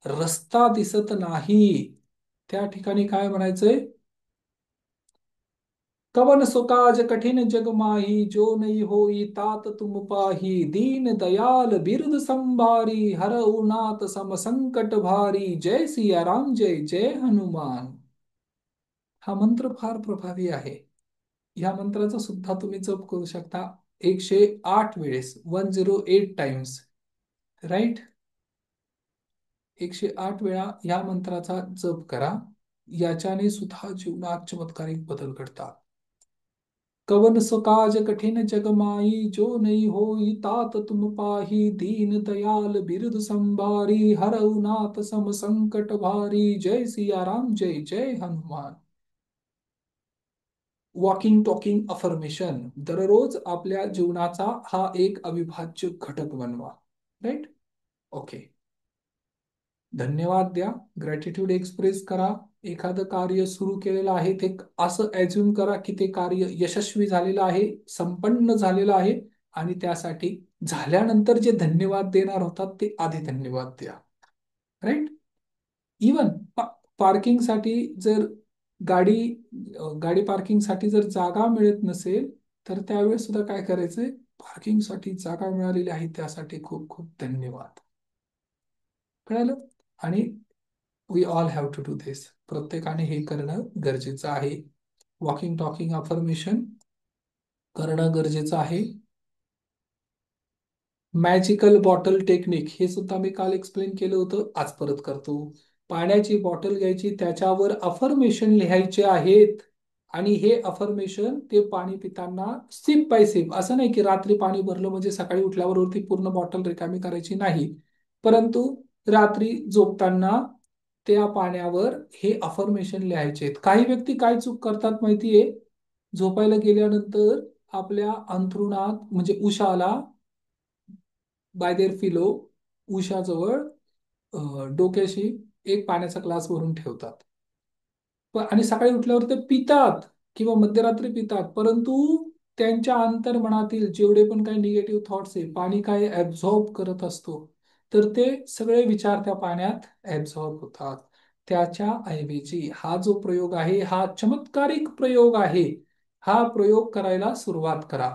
रस्ता दिसत नाही, त्या ठिकाणी काय म्हणायचंय, कवन सो काज कठिन जग माही, जो नहीं होई तात तुम पाही, दीन दयाल बिरुद संभारी, हरऊ नाथ सम संकट भारी, जय सिया राम जय जय हनुमान. हा मंत्र फार प्रभावी आहे. ह्या मंत्राचा सुद्धा तुम्ही जप करू शकता 108 वेळेस, 108 टाइम्स. राईट. 108 वेळा या मंत्राचा जप करा. याच्याने सुद्धा जीवनात चमत्कारिक बदल घडतात. कवन सो काज कठिन जग माई, जो नहीं होई तात तुम पाही, दीन दयाल बिरुद संभारी, हरऊ नाथ सम संकट भारी, जय सिया राम जय जय हनुमान. वॉकिंग टॉकिंग अफर्मेशन दररोज आपल्या जीवनाचा हा एक अविभाज्य घटक बनवा. राईट. ओके. धन्यवाद द्या, ग्रॅटिट्यूड एक्सप्रेस करा. एखादं कार्य सुरू केलेलं आहे ते असं ऍज्युम करा की ते कार्य यशस्वी झालेलं आहे, संपन्न झालेलं आहे, आणि त्यासाठी झाल्यानंतर जे धन्यवाद देणार होतात ते आधी धन्यवाद द्या. राईट. इवन पार्किंगसाठी जर गाडी गाडी पार्किंगसाठी जर जागा मिळत नसेल, तर त्यावेळेस सुद्धा काय करायचंय, पार्किंगसाठी जागा मिळालेली आहे त्यासाठी खूप खूप धन्यवाद. कळालं? आणि we all have to do this. प्रत्येकाने हे करणं गरजेचं आहे. वॉकिंग टॉकिंग अफर्मेशन करणं गरजेचं आहे. मॅजिकल बॉटल टेक्निक हे सुद्धा मी काल एक्सप्लेन केलं होतं, आज परत करतो. पाण्याची बॉटल घ्यायची, त्याच्यावर अफर्मेशन लिहायचे आहेत. आणि हे अफर्मेशन ते पाणी पिताना सिप बाय सिप, असं नाही की रात्री पाणी भरलं म्हणजे सकाळी उठल्यावर वरती पूर्ण बॉटल रिकामी करायची नाही, परंतु रात्री झोपताना त्या पाण्यावर हे अफर्मेशन लिहायचे आहेत. काही व्यक्ती काय चूक करतात माहितीये, झोपायला गेल्यानंतर आपल्या अंथरुणात म्हणजे उशाला, बाय देअर फिलो, उशाजवळ डोक्याशी एक पाण्याचा ग्लास भरून ठेवतात. आणि सकाळी उठल्यावर ते पितात किंवा मध्यरात्री पितात, परंतु त्यांच्या अंतर्मनातील जेवढे पण काही निगेटिव्ह थॉट्स आहे, पाणी काय ऍब्झॉर्ब करत असतो, तर ते सगळे विचार त्या पाण्यात ऍब्झॉर्ब होतात. त्याच्या ऐवजी हा जो प्रयोग आहे हा चमत्कारिक प्रयोग आहे. हा प्रयोग करायला सुरुवात करा.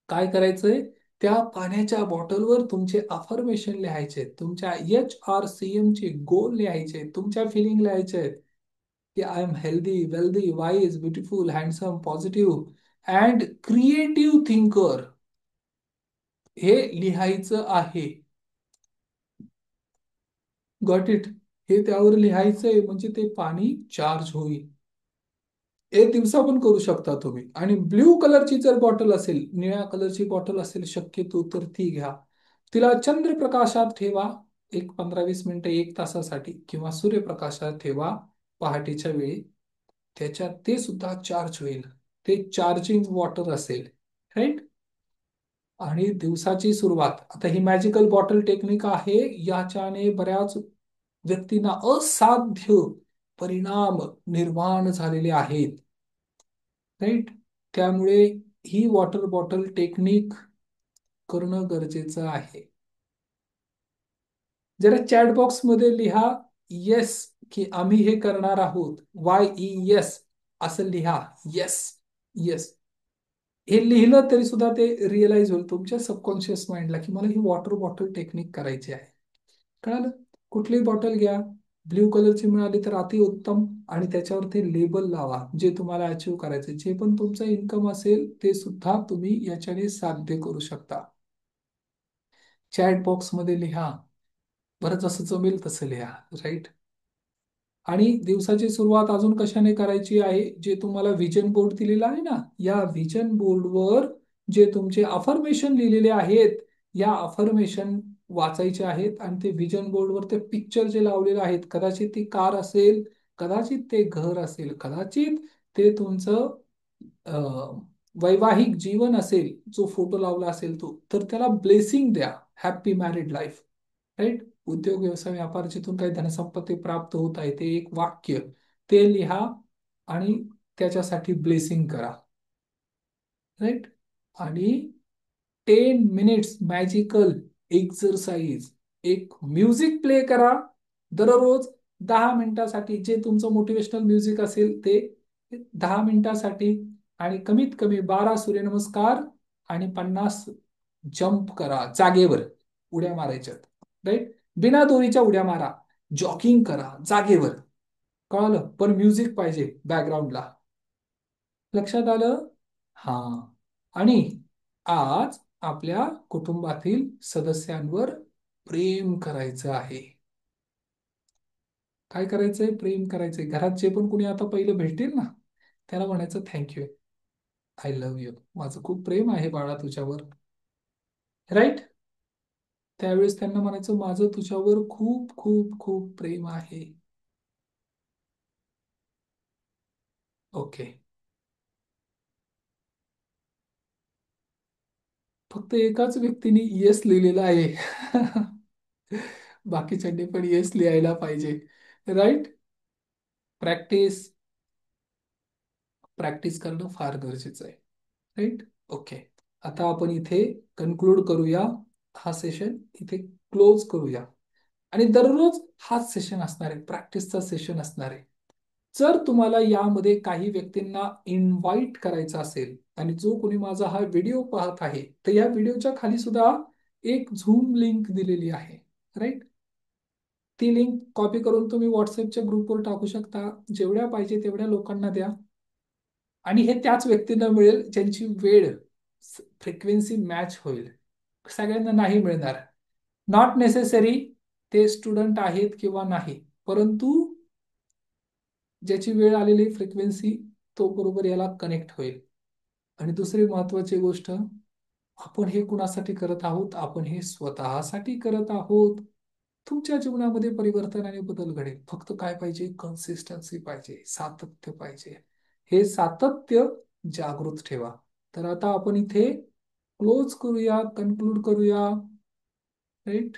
काय करायचंय, त्या पाण्याच्या बॉटलवर तुमचे अफर्मेशन लिहायचे, तुमच्या HRCM चे गोल लिहायचे, तुमच्या फिलिंग लिहायचे आहेत की I am healthy, wealthy, wise, beautiful, handsome, positive and creative thinker, हे लिहायचं आहे. Got it? हे त्यावर लिहायचंय म्हणजे ते पाणी चार्ज होईल. एक दिवसा पण करू शकता तुम्ही. आणि ब्ल्यू कलरची जर बॉटल असेल, निळ्या कलरची बॉटल असेल शक्यतो, तर ती घ्या. तिला चंद्रप्रकाशात ठेवा एक 15-20 मिनिटं, एक तासासाठी, किंवा सूर्यप्रकाशात ठेवा पहाटेच्या वेळी. त्याच्यात ते सुद्धा चार्ज होईल. ते चार्जिंग वॉटर असेल, राईट? आणि दिवसाची सुरुवात, आता ही मॅजिकल बॉटल टेक्निक आहे, याच्याने बऱ्याच व्यक्तींना असाध्य परिणाम निर्माण झालेले आहेत, राईट? त्यामुळे ही वॉटर बॉटल टेक्निक करणं गरजेचं आहे. जरा चॅट बॉक्स मध्ये लिहा येस, की आम्ही हे करणार आहोत. YES असं लिहा. Yes, yes. हे लिहिलं तरी सुद्धा ते रिअलाइज होईल तुमच्या सबकॉन्शियस माइंडला की मला ही वॉटर बॉटल टेक्निक करायची आहे. कळालं? कुठलीही बॉटल घ्या, ब्ल्यू कलरची मिळाली तर अतिउत्तम, आणि त्याच्यावरती लेबल लावा जे तुम्हाला अचीव करायचे. जे पण तुमचं इन्कम असेल ते सुद्धा तुम्ही याच्याने साध्य करू शकता. चॅट बॉक्स मध्ये लिहा, बरं जसं जमेल तसं लिहा, राईट? आणि दिवसाची सुरुवात अजून कशाने करायची आहे, जे तुम्हाला विजन बोर्ड दिलेला आहे ना, या विजन बोर्डवर जे तुमचे अफर्मेशन लिहिलेले आहेत, या अफर्मेशन वाचायचे आहेत. आणि ते विजन बोर्डवर ते पिक्चर जे लावलेले आहेत, कदाचित ती कार असेल, कदाचित ते घर असेल, कदाचित ते तुमचं वैवाहिक जीवन असेल, जो फोटो लावला असेल तो, तर त्याला ब्लेसिंग द्या. Happy married life, right? उद्योग, व्यवसाय, व्यापार, जिथून काही धनसंपत्ती प्राप्त होत आहे, ते एक वाक्य ते लिहा आणि त्याच्यासाठी ब्लेसिंग करा, राईट? आणि 10 मिनिट्स मॅजिकल एक्सरसाइज, एक म्युझिक प्ले करा दररोज 10 मिनिटासाठी. जे तुमचं मोटिवेशनल म्युझिक असेल ते 10 मिनिटासाठी. आणि कमीत कमी 12 सूर्यनमस्कार आणि 50 जंप करा जागेवर, उड्या मारायच्यात, राईट? बिना दोरीच्या उड्या मारा, जॉगिंग करा जागेवर. कळलं? पण म्युझिक पाहिजे बॅकग्राऊंडला. लक्षात आलं? हा. आणि आज आपल्या कुटुंबातील सदस्यांवर प्रेम करायचं आहे. काय करायचंय? प्रेम करायचंय. घरात जे पण कुणी आता पहिलं भेटतील ना, त्याला म्हणायचं थँक्यू, आय लव्ह यू, माझं खूप प्रेम आहे बाळा तुझ्यावर, राईट? त्यावेळेस त्यांना म्हणायचं माझं तुझ्यावर खूप खूप खूप प्रेम आहे. ओके. फक्त एकाच व्यक्तीने येस लिहिलेलं आहे. बाकीच्यांनी पण येस लिहायला पाहिजे, राईट? प्रॅक्टिस, प्रॅक्टिस करणं फार गरजेचं आहे, राईट? ओके. आता आपण इथे कन्क्लूड करूया, हा सेशन इथे क्लोज करूया. आणि दररोज हाच सेशन असणार आहे, प्रॅक्टिसचा सेशन असणार आहे. जर तुम्हाला यामध्ये काही व्यक्तींना इन्व्हाइट करायचं असेल, आणि जो कोणी माझा हा व्हिडिओ पाहत आहे, तर या व्हिडिओच्या खाली सुद्धा एक झूम लिंक दिलेली आहे, राईट? ती लिंक कॉपी करून तुम्ही व्हॉट्सअपच्या ग्रुपवर टाकू शकता. जेवढ्या पाहिजे तेवढ्या लोकांना द्या. आणि हे त्याच व्यक्तींना मिळेल ज्यांची वेळ, फ्रिक्वेन्सी मॅच होईल. सगळ्यांना नाही मिळणार. नॉट नेसेसरी ते स्टुडंट आहेत किंवा नाही, परंतु ज्याची वेळ आलेली फ्रिक्वेन्सी तो बरोबर याला कनेक्ट होईल. आणि दुसरी महत्वाची गोष्ट, आपण हे कुणासाठी करत आहोत? आपण हे स्वतःसाठी करत आहोत. तुमच्या जीवनामध्ये परिवर्तन आणि बदल घडेल. फक्त काय पाहिजे? कन्सिस्टन्सी पाहिजे, सातत्य पाहिजे. हे सातत्य जागृत ठेवा. तर आता आपण इथे क्लोज करूया, कन्क्लूड करूया. राईट.